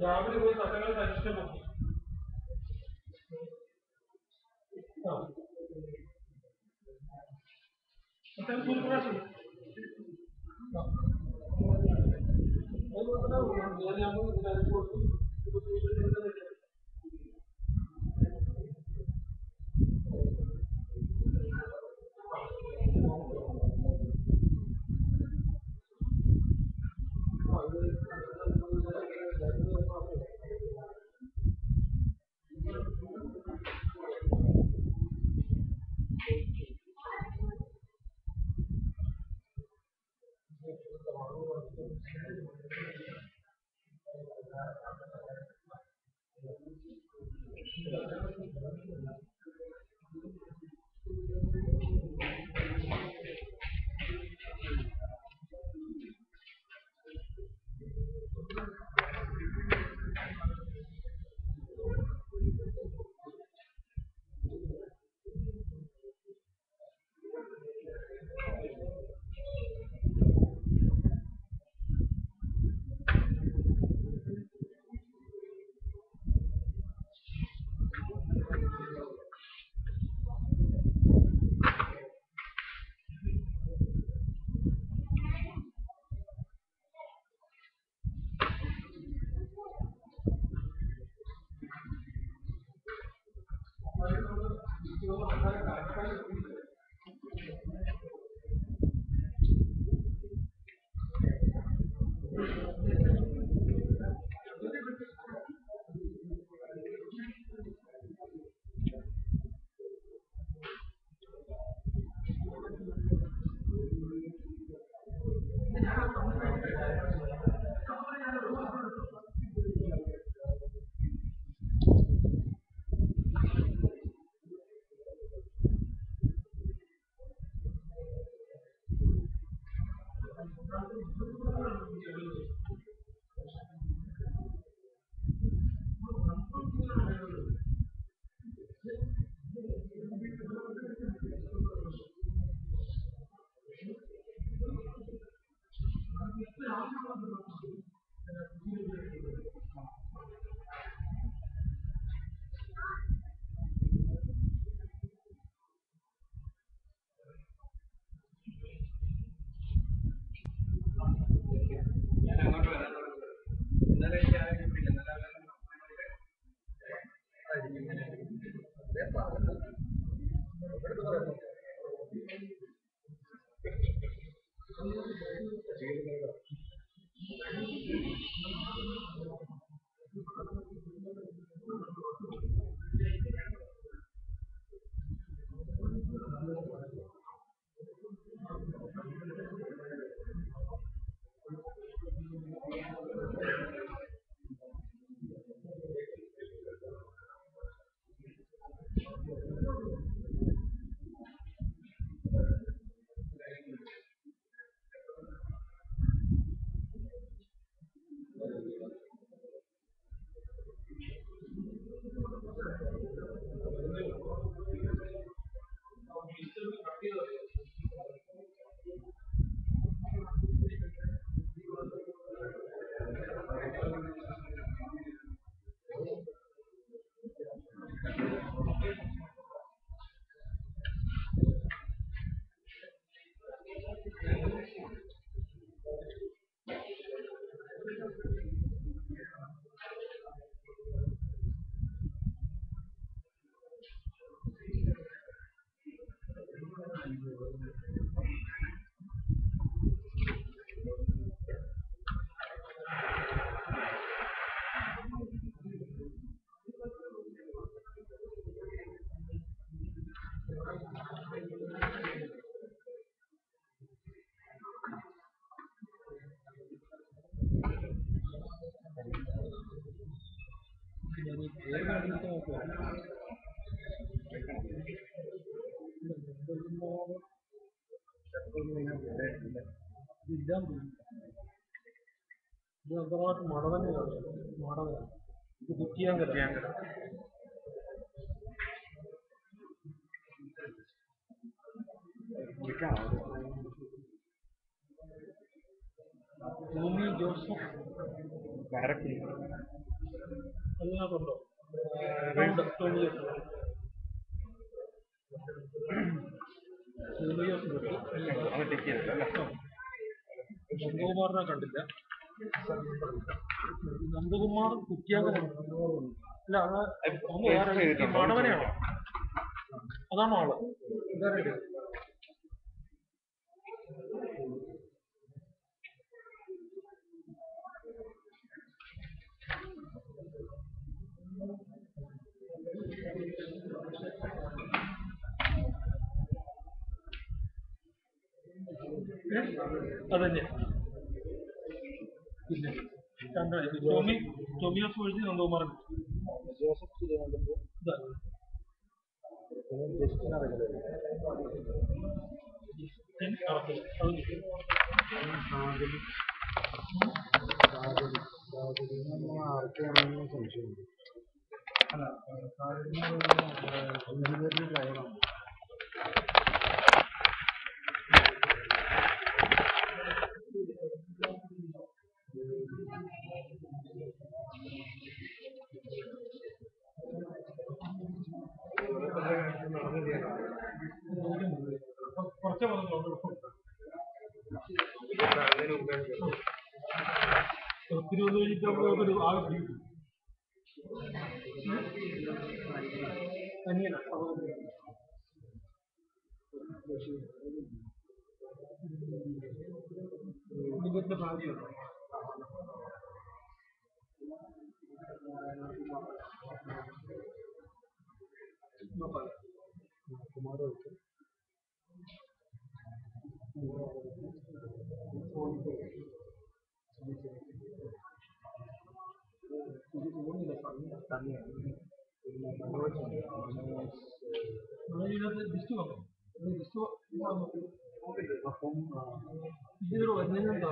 രാവിലെ പോയി സത്യങ്ങൾ അന്വേഷിക്കാൻ നോക്കി. സൂര്യപ്രകാശം അതിനകത്തുണ്ടോ? നന്ദകുമാറിനെ കണ്ടില്ല. നന്ദകുമാർ കുറ്റിയാങ്കലാണ്. അല്ല, അത് മണവനെയാണോ? അതാണോ ആള്? അതന്നെ. പിന്നെ ടോമിയോസ് വഴി നന്ദകുമാറൻ. സംശയമുണ്ട്. കുറച്ച് തിരുവനന്തപുരത്ത് ആകെ അനിയന ഇവിടുത്തെ ഭാര്യയുണ്ടോ? കുമാരോ ലിസ്റ്റ് വന്നു. ലിസ്റ്റ് അപ്പം ഇതിലൂടെ വരുന്നതിനെന്താ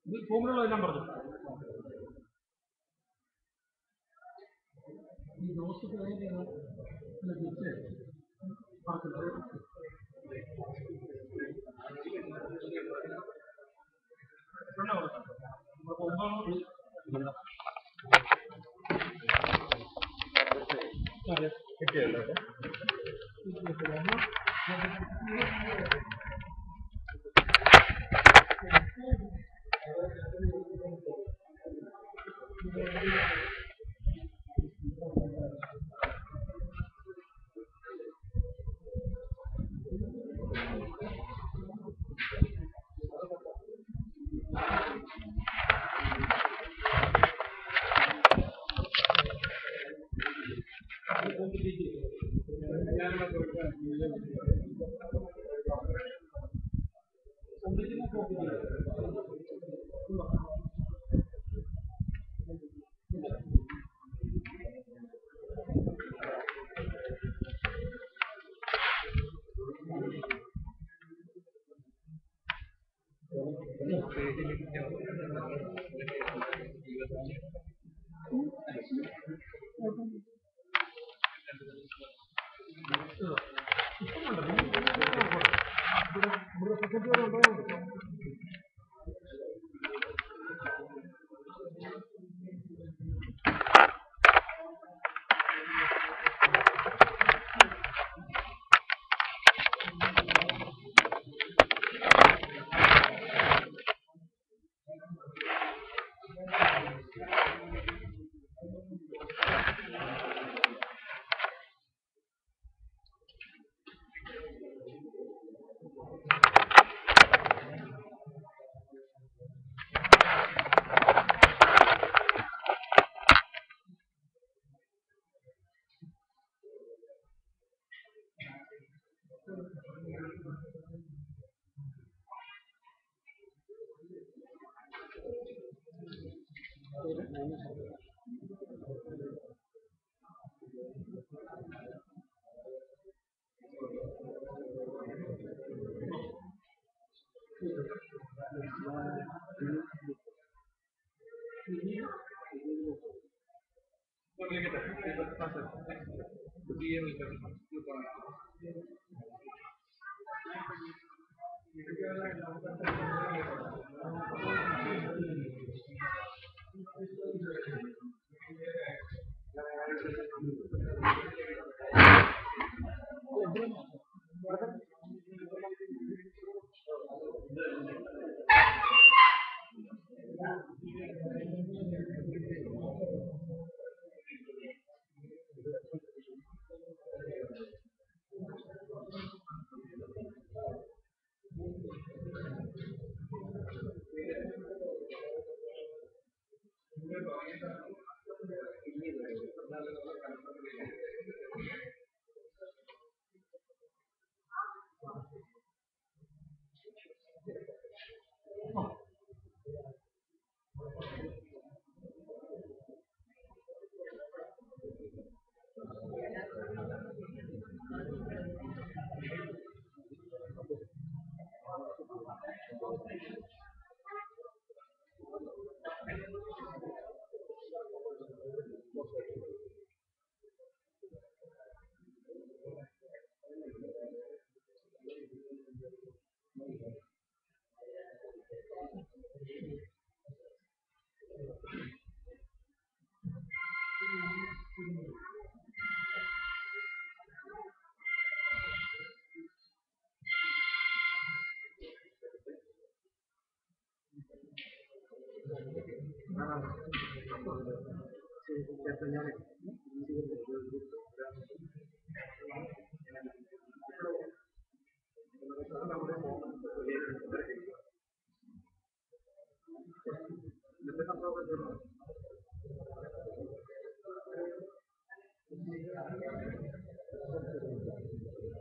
ഇത് ഫോമിലുള്ളതെല്ലാം പറഞ്ഞു. ഈ ദിവസത്തെ കിട്ടിയല്ലോ.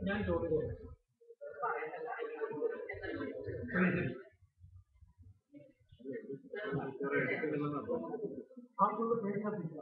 ഞാൻ ചോദിച്ചു ആ ഫുള്ള് പേടിക്കാത്തില്ല.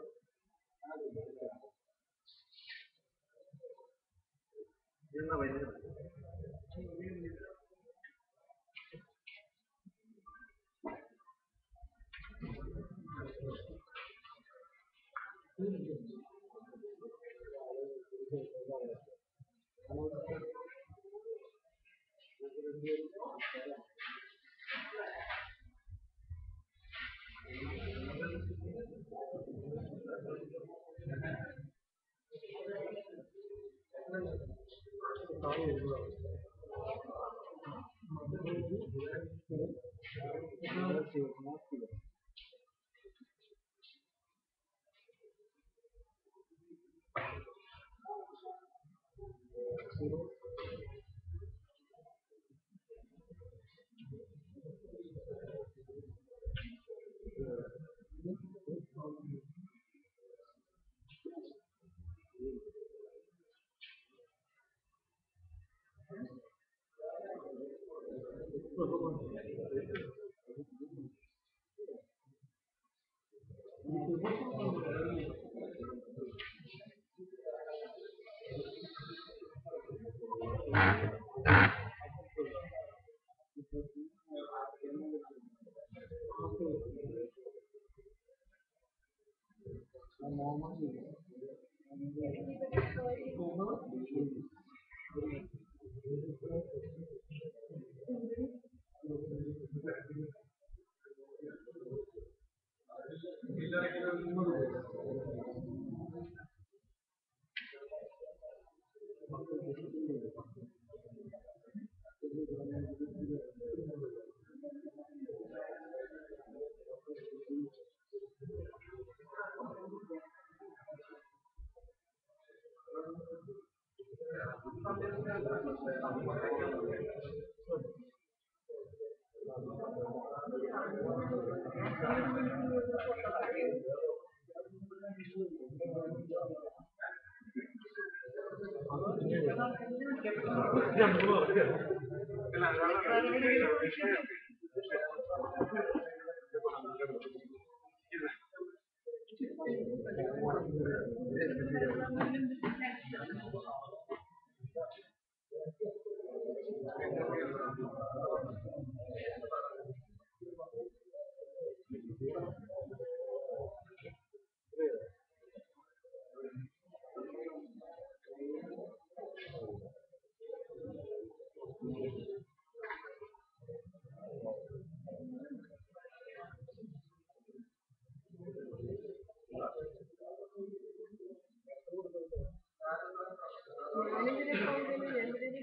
ഞാനിതിനെ പോകുന്നത് ഞാനിതിനെ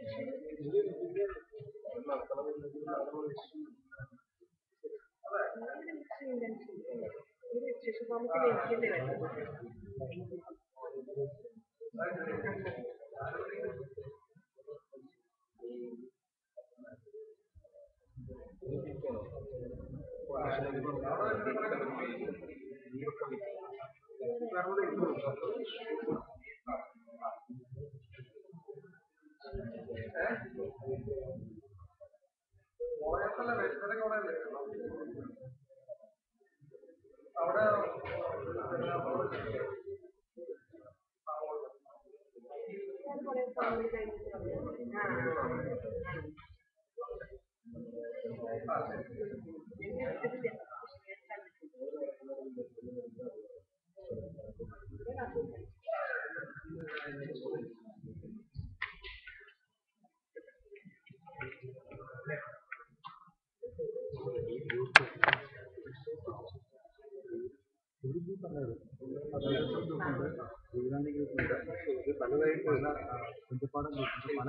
ശിശുപാമ്പത്തിന് ഇരിക്കേണ്ടി വരും. പലതായിട്ടുള്ള ബന്ധപ്പാടം പല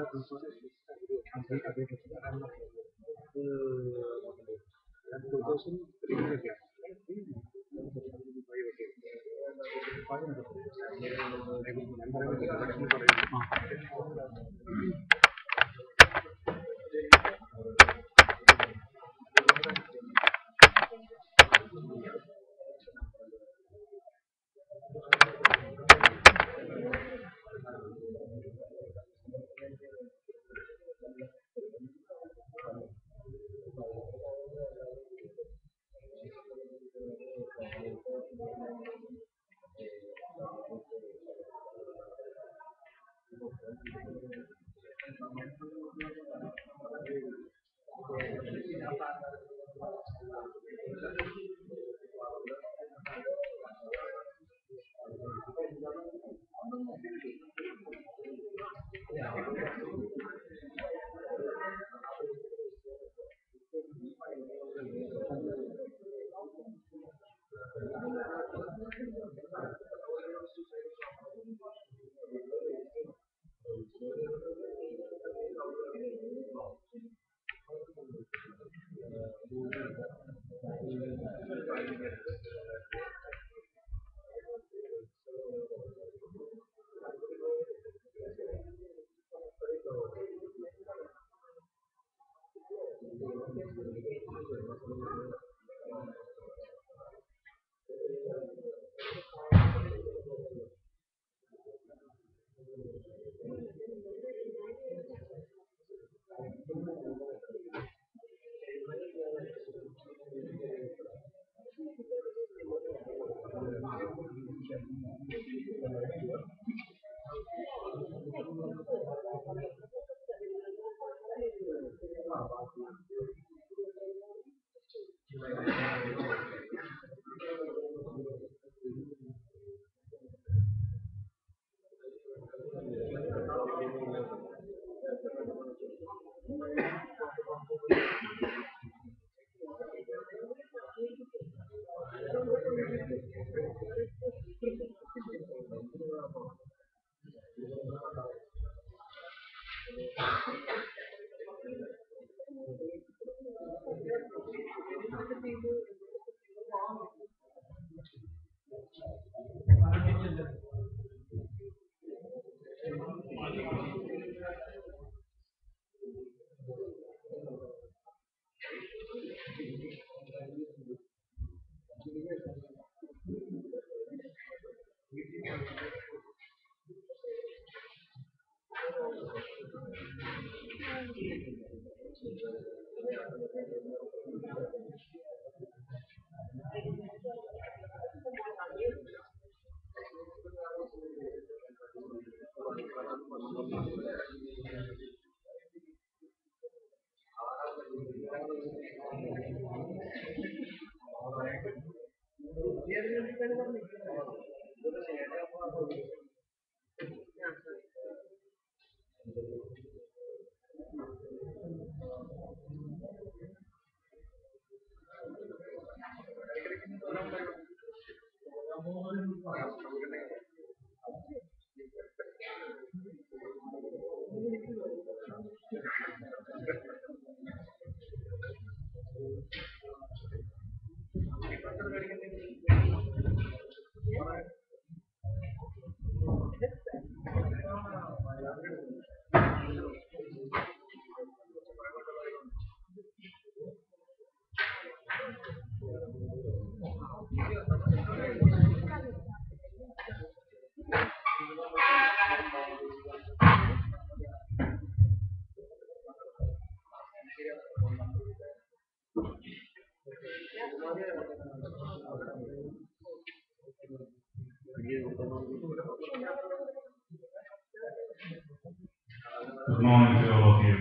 Good morning to all of you.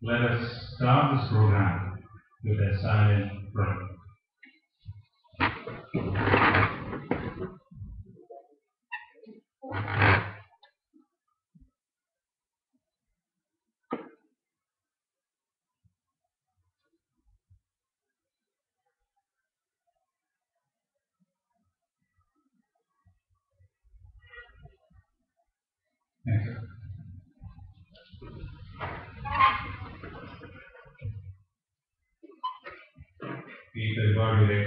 Let us start this program with a silent prayer. Thank you. ഈ പരിപാടിയുടെ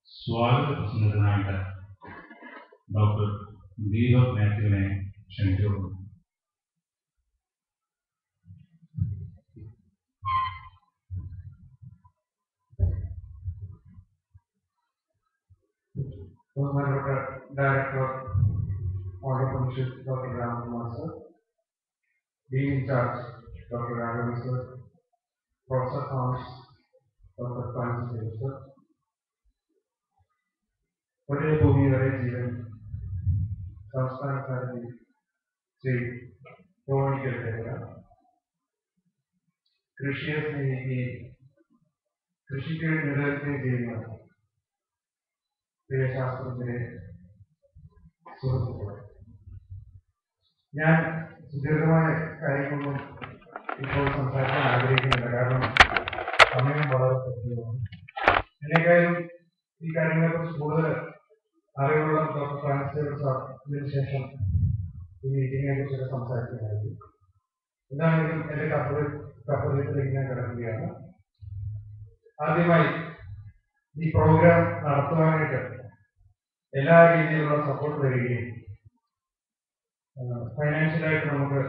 സ്വാഗത പ്രസംഗത്തിനായിട്ട് ഡോക്ടർ ദീപക് മാത്യുവിനെ ക്ഷണിക്കുന്നു. ബഹുമാനപ്പെട്ട ഡയറക്ടർ ഓണർഷിപ്പ് doctor Ramakumar sir, dean in charge doctor Raghavan sir, professor Thomas, doctor Francis sir, ഒരേ ഭൂമി ഒരേ ജീവൻ സംസ്ഥാന സാരഥി ശ്രീ ടോണി കെൽപ്പേര, കൃഷിയെ സ്നേഹിക്കുകയും കൃഷിക്ക് വേണ്ടി നിലനിൽക്കുകയും ചെയ്യുന്ന പ്രിയ ശാസ്ത്രജ്ഞരെ, സുഹൃത്തുക്കളെ, ഞാൻ സുദീർഘമായ കാര്യങ്ങളൊന്നും ഇപ്പോൾ സംസാരിക്കാൻ ആഗ്രഹിക്കുന്നില്ല. കാരണം സമയം വളരെ പ്രത്യേകമാണ്. എന്നെക്കാളും ഈ കാര്യങ്ങളെക്കുറിച്ച് കൂടുതൽ അറിവുള്ള ഡോക്ടർ ഫ്രാൻസിസ് സാർ ഇതിനു ശേഷം ഈ മീറ്റിങ്ങിനെ കുറിച്ചൊക്കെ സംസാരിക്കുന്നതായിരിക്കും. എന്താണെങ്കിലും എൻ്റെ കർത്തവ്യത്തിലേക്ക് ഞാൻ കിടക്കുകയാണ്. ആദ്യമായി ഈ പ്രോഗ്രാം നടത്തുവാനായിട്ട് എല്ലാ രീതിയിലുള്ള സപ്പോർട്ട് തരികയും ഫൈനാൻഷ്യലായിട്ട് നമുക്ക്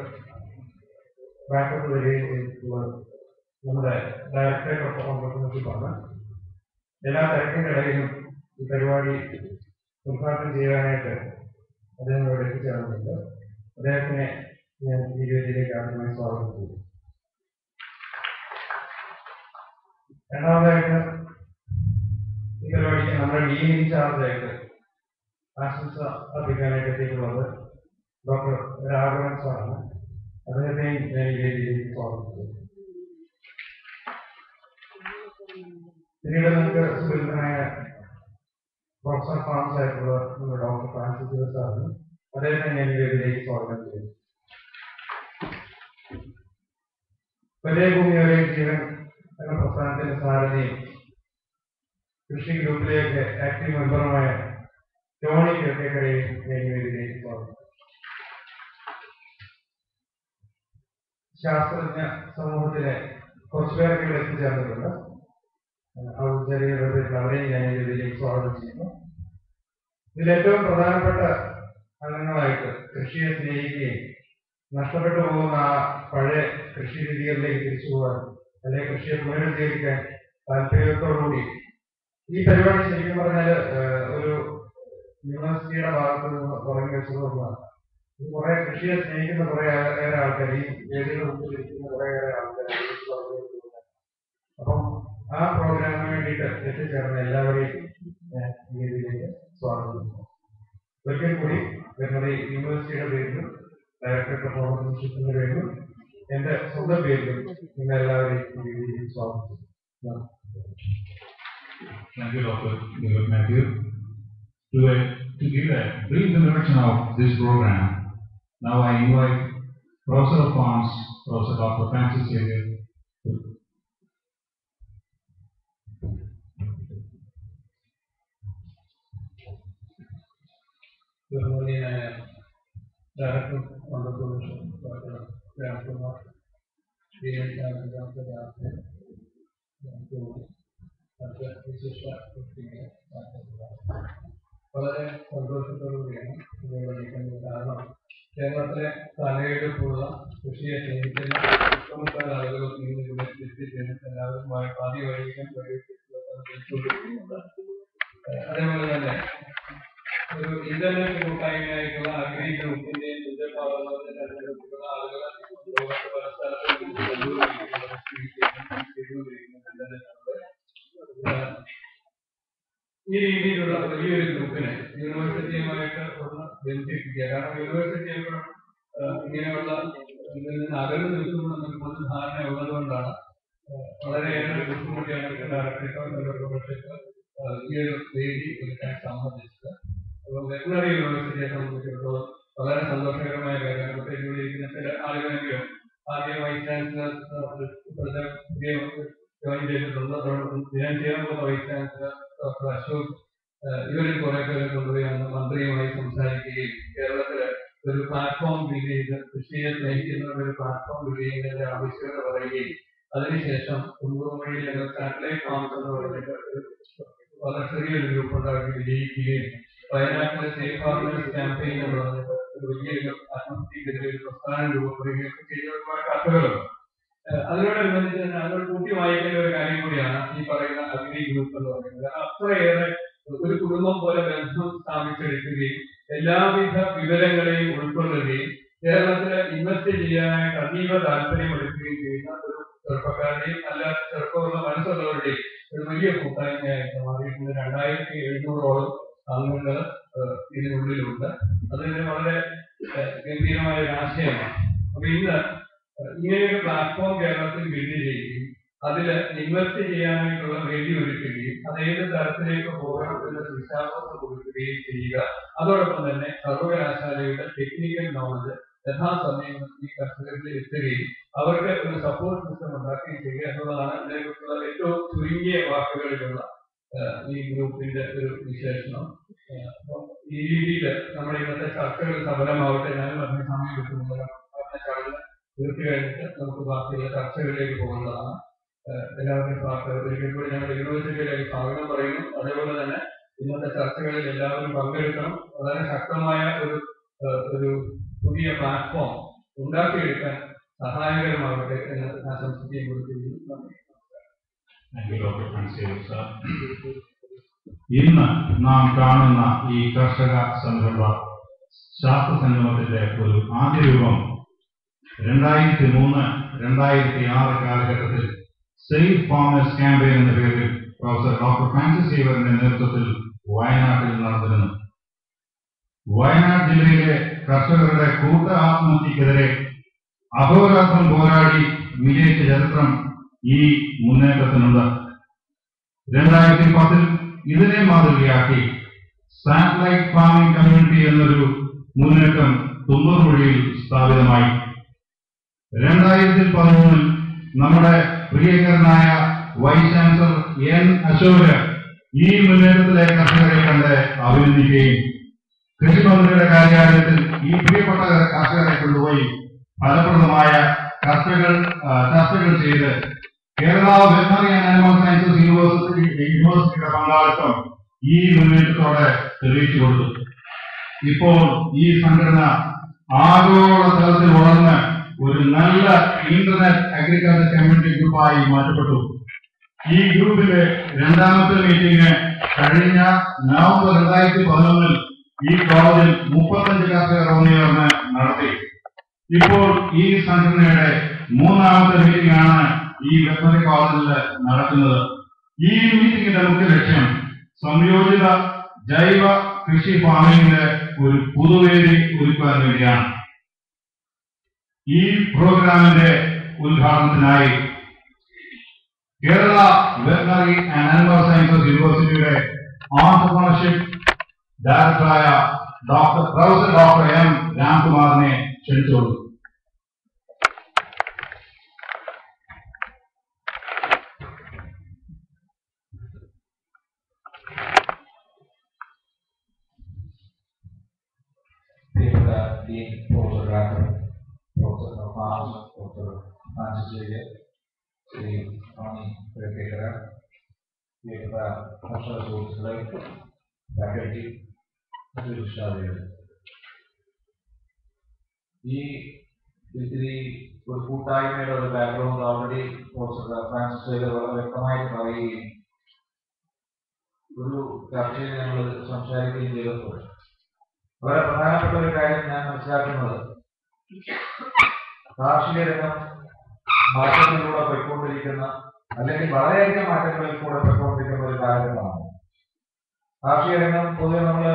ബാക്കപ്പ് തരികയും ചെയ്തിട്ടുള്ളത് നമ്മുടെ ഡയറക്ടറേറ്റ് ഓഫ് ഓണ്ടർപ്രണർഷിപ്പാണ്. എല്ലാ തിരക്കിൻ്റെ ഇടയിലും ഈ പരിപാടി ഉദ്ഘാടനം ചെയ്യാനായിട്ട് അദ്ദേഹം ഇവിടെ എത്തിച്ചേർന്നിട്ടുണ്ട്. അദ്ദേഹത്തിനെ ഞാൻ ഈ വേദിയിലേക്ക് ആദ്യമായി സ്വാഗതം ചെയ്തു. രണ്ടാമതായിട്ട് ഈ പരിപാടിക്ക് നമ്മുടെ ഡീൻ ഇൻചാർജായിട്ട് ആശംസ അർപ്പിക്കാനായിട്ട് എത്തിയിട്ടുള്ളത് ഡോക്ടർ രാഘവൻ സാറാണ്. അദ്ദേഹത്തെയും ഞാൻ ഈ വേദിയിലേക്ക് സ്വാഗതം ചെയ്തു. പിന്നീട് നമുക്ക് സുഹൃത്തനായ പ്രൊഫസർ ഫാംസ് ആയിട്ടുള്ള നമ്മുടെ ഡോക്ടർ ഫ്രാൻസിസ് സാറിന് അദ്ദേഹത്തെ ഞാൻ ഈ വേദിയിലേക്ക് സ്വാഗതം ചെയ്തു. ഒരേ ഭൂമി ഒരേ ജീവൻ എന്ന പ്രസ്ഥാനത്തിന്റെ സാരഥിയും കൃഷി ഗ്രൂപ്പിലേക്ക് ആക്റ്റീവ് മെമ്പറുമായ ടോണി കെൽപ്പേരയെയും ഞാൻ ഈ വേദിയിലേക്ക് സ്വാഗതം. ശാസ്ത്രജ്ഞ സമൂഹത്തിലെ കുറച്ചുപേരൊക്കെ ഇവിടെ എത്തിച്ചേർന്നിട്ടുണ്ട്. ഔദ്യോഗിക അവരെയും ഞാൻ ഈ വേദിയിലേക്ക് സ്വാഗതം ചെയ്യുന്നു. ഇതിൽ ഏറ്റവും പ്രധാനപ്പെട്ട അംഗങ്ങളായിട്ട് കൃഷിയെ സ്നേഹിക്കുകയും നഷ്ടപ്പെട്ടു പോകുന്ന ആ പഴയ കൃഷി രീതികളിലേക്ക് തിരിച്ചു പോകാൻ അല്ലെങ്കിൽ കൃഷിയെ പുനരുദ്ധരിക്കാൻ താല്പര്യത്തോടുകൂടി ഈ പരിപാടി ശരിക്കും പറഞ്ഞാൽ ഒരു യൂണിവേഴ്സിറ്റിയുടെ ഭാഗത്ത് നിന്ന് തുടങ്ങി വെച്ചതൊന്നാണ്. കുറെ കൃഷിയെ സ്നേഹിക്കുന്ന കുറേയേറെ ആൾക്കാർ ഈ വേദിയുടെ മുമ്പിൽ ഇരിക്കുന്ന കുറേയേറെ ആൾക്കാർ. അപ്പം ആ പ്രോഗ്രാമിന് വേണ്ടിയിട്ട് എത്തിച്ചേർന്ന എല്ലാവരെയും ഈ വേദിയിലേക്ക് സ്വാഗതം ചെയ്യുന്നു. ഒരിക്കൽ കൂടി വെറ്ററിനറി യൂണിവേഴ്സിറ്റിയുടെ പേരിലും ഡയറക്ടറേറ്റ് ഓഫ് ഓണ്ടർപ്രണർഷിപ്പിന്റെ പേരിലും എന്റെ സ്വന്തം പേരിലും നിങ്ങൾ എല്ലാവരെയും ഈ വേദിയിലേക്ക് സ്വാഗതം ചെയ്യുന്നു. Thank you, Dr. Debak Matthew. To give a brief introduction of this program, now I invite Professor of Farms, Professor Dr. Francis Xavier. ബഹുമാനിയായ director of entrepreneurship doctor Ramkumar, വളരെ സന്തോഷത്തോടുകൂടിയാണ് ഇത് വിളിക്കുന്നത്. കാരണം കേരളത്തിലെ തലയെടുപ്പുള്ള കൃഷിയെ സ്നേഹിക്കുന്ന ഒട്ടുമുക്കാൽ ആളുകൾ ഇവിടെ എത്തിച്ചേർന്ന് എല്ലാവരുമായി ആദ്യ വഴിക്കാൻ കഴിച്ചുകൊണ്ടിരിക്കുന്നുണ്ട്. അതേപോലെ തന്നെ ഒരു ഇന്റർനെറ്റ് കൂട്ടായ്മയായിട്ടുള്ള അഗ്രി ഗ്രൂപ്പിന്റെയും തുല്യപാവനത്തിന്റെ തെരഞ്ഞെടുപ്പുള്ള ആളുകൾ ലോകത്ത് പല സ്ഥലത്തും ചെയ്തുകൊണ്ടിരിക്കുന്നുണ്ട്. ഈ രീതിയിലുള്ള വലിയൊരു ഗ്രൂപ്പിനെ യൂണിവേഴ്സിറ്റിയുമായിട്ട് ഒന്ന് ബന്ധിപ്പിക്കുക. കാരണം യൂണിവേഴ്സിറ്റി എപ്പോഴും ഇങ്ങനെയുള്ള ഇതിൽ നിന്ന് അകന്നു നിൽക്കുന്നു എന്നൊരു ധാരണ ഉള്ളതുകൊണ്ടാണ് വളരെയേറെ ബുദ്ധിമുട്ടിയാണ് ഈ ഒരു വേദി എടുക്കാൻ സമ്മതിച്ചത്. അപ്പോൾ വെറ്ററിനറി യൂണിവേഴ്സിറ്റിയെ സംബന്ധിച്ചിടത്തോളം വളരെ സന്തോഷകരമായ കാര്യമാണ്. പ്രത്യേകിച്ച് ഇവിടെ ഇരിക്കുന്ന ചില ആളുകളെങ്കിലും ആദ്യം വൈസ് ചാൻസലർ ഇപ്പോഴത്തെ പുതിയ ജോയിൻ ചെയ്തിട്ടുണ്ട്. അതോടൊപ്പം ഞാൻ ചെയ്യാൻ പോകുന്ന വൈസ് ചാൻസലർ ഡോക്ടർ അശോക് ഇവരിൽ കുറെ പേരെ കൊണ്ടുപോയി അന്ന് മന്ത്രിയുമായി സംസാരിക്കുകയും കേരളത്തില് ഒരു പ്ലാറ്റ്ഫോം ബിൽഡ് ചെയ്ത് കൃഷിയെ സ്നേഹിക്കുന്നവരുടെ ഒരു പ്ലാറ്റ്ഫോം ബിൽഡ് ചെയ്യുന്നതിന്റെ ആവശ്യകത പറയുകയും അതിനുശേഷം കുമ്പുറമൊഴി സാറ്റലൈറ്റ് ഫാംസ് എന്ന് പറഞ്ഞിട്ട് വളരെ ചെറിയൊരു ഗ്രൂപ്പ് ഉണ്ടാക്കി വിജയിക്കുകയും വയനാട്ടിലെ സേഫ് ഫാർമേഴ്സ് ക്യാമ്പയിൻ എന്ന് പറഞ്ഞിട്ട് ഒരു വലിയൊരു ആത്മഹത്യക്കെതിരെ ഒരു പ്രസ്ഥാനം രൂപപ്പെടുകയും ചെയ്ത ഒരുപാട് കഥകളുണ്ട്. അതിനോടനുബന്ധിച്ച് തന്നെ അതിനോട് കൂട്ടി വായിക്കേണ്ട ഒരു കാര്യം കൂടിയാണ് ഈ പറയുന്ന അഗ്രി ഗ്രൂപ്പ് എന്ന് പറയുന്നത്. കാരണം അത്രയേറെ ഒരു കുടുംബം പോലെ ബന്ധം സ്ഥാപിച്ചെടുക്കുകയും എല്ലാവിധ വിവരങ്ങളെയും ഉൾക്കൊള്ളുകയും കേരളത്തില് ഇൻവെസ്റ്റ് ചെയ്യാനായിട്ട് അതീവ താല്പര്യമെടുക്കുകയും ചെയ്യുന്ന ഒരു ചെറുപ്പക്കാരുടെയും നല്ല ചെറുപ്പമുള്ള മനസ്സുള്ളവരുടെയും ഒരു വലിയ കൂട്ടായ്മയായിട്ട് മാറിയിട്ടുണ്ട്. 2700ഓളം അംഗങ്ങൾ ഇതിനുള്ളിലുണ്ട്. അതിന് വളരെ ഗംഭീരമായ ഒരു ആശയമാണ്. അപ്പൊ ഇന്ന് ഇങ്ങനെയൊരു പ്ലാറ്റ്ഫോം കേരളത്തിൽ ബിൽഡ് ചെയ്യുകയും അതില് ഇൻവെസ്റ്റ് ചെയ്യാനായിട്ടുള്ള വേദി ഒരുക്കുകയും അത് ഏത് തരത്തിലേക്ക് പോകണം എന്ന ദിശാബോധം കൊടുക്കുകയും ചെയ്യുക. അതോടൊപ്പം തന്നെ സർവകലാശാലയുടെ ടെക്നിക്കൽ നോളജ് യഥാസമയം ഈ കർഷകരിൽ എത്തുകയും അവർക്ക് ഒരു സപ്പോർട്ട് സിസ്റ്റം ഉണ്ടാക്കുകയും ചെയ്യുക എന്നുള്ളതാണ് ഇതിനെക്കുറിച്ചുള്ള ഏറ്റവും ചുരുങ്ങിയ വാക്കുകളിലുള്ള ഈ ഗ്രൂപ്പിന്റെ ഒരു വിശേഷണം. ഈ രീതിയിൽ നമ്മുടെ ഇന്നത്തെ ചർച്ചകൾ സഫലമാവട്ടെ. ഞാനും അതിന് സമയം കിട്ടുന്നില്ല. ചടങ്ങ് തീർത്തി കഴിഞ്ഞിട്ട് നമുക്ക് ബാക്കിയുള്ള ചർച്ചകളിലേക്ക് പോകുന്നതാണ്. എല്ലാവരുടെയും ഒരിക്കൽ കൂടി ഞങ്ങളുടെ യൂണിവേഴ്സിറ്റിയിലേക്ക് സ്വാഗതം പറയുന്നു. അതേപോലെ തന്നെ ഇന്നത്തെ ചർച്ചകളിൽ എല്ലാവരും പങ്കെടുക്കണം. വളരെ ശക്തമായ ഒരു പുതിയ പ്ലാറ്റ്ഫോം ഉണ്ടാക്കിയെടുക്കാൻ സഹായകരമാകട്ടെ എന്ന് ആശംസിക്കുകയും കൊടുക്കുകയും നന്ദി. ഇന്ന് നാം കാണുന്ന ഈ കർഷക സംരംഭ ശാസ്ത്ര സംഗമത്തിന്റെ ഒരു ആദ്യ രൂപം 2003-2006 കാലഘട്ടത്തിൽ സേഫ് ഫാമേഴ്സ് ക്യാമ്പയിൻ എന്ന പേരിൽ പ്രൊഫസർ ഡോക്ടർ ഫ്രാൻസിസ് സേവറിന്റെ നേതൃത്വത്തിൽ വയനാട്ടിൽ നടന്നിരുന്നു. വയനാട് ജില്ലയിലെ കർഷകരുടെ കൂട്ട ആത്മഹത്യക്കെതിരെ അഹോരാത്രം പോരാടി വിജയിച്ച ചരിത്രം ഈ മുന്നേറ്റത്തിനുണ്ട്. 2010 ഇതിനെ മാതൃകയാക്കി സാറ്റലൈറ്റ് ഫാമിംഗ് കമ്മ്യൂണിറ്റി എന്നൊരു മുന്നേറ്റം തുമ്പൂർമൊഴിയിൽ സ്ഥാപിതമായി. 2013 നമ്മുടെ പ്രിയങ്കരനായ വൈസ് ചാൻസലർ എൻ അശോക് ഈ മുന്നേറ്റത്തിലെ കർഷകരെ കണ്ട് അഭിനന്ദിക്കുകയും കൃഷിമന്ത്രിയുടെ കാര്യാലയത്തിൽ ഈ പ്രിയപ്പെട്ട കർഷകരെ കൊണ്ടുപോയി ഫലപ്രദമായ ചർച്ചകൾ ചെയ്ത് Kerala veterinary and animal sciences യൂണിവേഴ്സിറ്റിയുടെ പങ്കാളിത്തം ഈ മുന്നേറ്റത്തോടെ തെളിയിച്ചു കൊടുത്തു. ഇപ്പോൾ ഈ സംഘടന ആഗോള തലത്തിൽ വളർന്ന് ഒരു നല്ല ഇന്റർനെറ്റ് അഗ്രികൾച്ചർ കമ്മ്യൂണിറ്റി ഗ്രൂപ്പായി മാറ്റപ്പെട്ടു. ഈ ഗ്രൂപ്പിന്റെ രണ്ടാമത്തെ മീറ്റിംഗ് കഴിഞ്ഞ നവംബർ 2011 ഈ കോളേജിൽ 35 കർഷകർ ഒന്നുചേർന്ന് നടത്തി. ഇപ്പോൾ ഈ സംഘടനയുടെ മൂന്നാമത്തെ മീറ്റിംഗ് ആണ് ഈ വെറ്ററിനറി കോളേജിൽ നടക്കുന്നത്. ഈ മീറ്റിംഗിന്റെ മുഖ്യ ലക്ഷ്യം സംയോജിത ജൈവ കൃഷി ഫാമിംഗിന്റെ ഒരു പുതുവേദി ഒരുക്കാൻ വേണ്ടിയാണ്. ഈ പ്രോഗ്രാമിന്റെ ഉദ്ഘാടനത്തിനായി Kerala veterinary and animal sciences യൂണിവേഴ്സിറ്റിയുടെ ഓൺട്രപ്രണർഷിപ്പ് ഡയറക്ടറായ പ്രൊഫസർ ഡോക്ടർ എം രാംകുമാറിനെ ക്ഷണിച്ചോളൂ. Professor Farms, Dr. Francis Xavier, Sri Rani Prekekara, Professor Suhuslai, Faculty, ഇതിൽ ഒരു കൂട്ടായ്മയുടെ ഒരു background already professor Francis saver വളരെ വ്യക്തമായിട്ട് പറയുകയും ഒരു ചർച്ചയിൽ ഞങ്ങൾ സംസാരിക്കുകയും ചെയ്തപ്പോൾ വളരെ പ്രധാനപ്പെട്ട ഒരു കാര്യം ഞാൻ മനസ്സിലാക്കുന്നത് കാർഷിക രംഗം മാറ്റങ്ങളിലൂടെ പോയിക്കൊണ്ടിരിക്കുന്ന അല്ലെങ്കിൽ വളരെയധികം മാറ്റങ്ങളിൽ കൂടെ പോയിക്കൊണ്ടിരിക്കുന്ന ഒരു കാലഘട്ടമാണ്. കാർഷിക രംഗം പൊതുവെ നമ്മൾ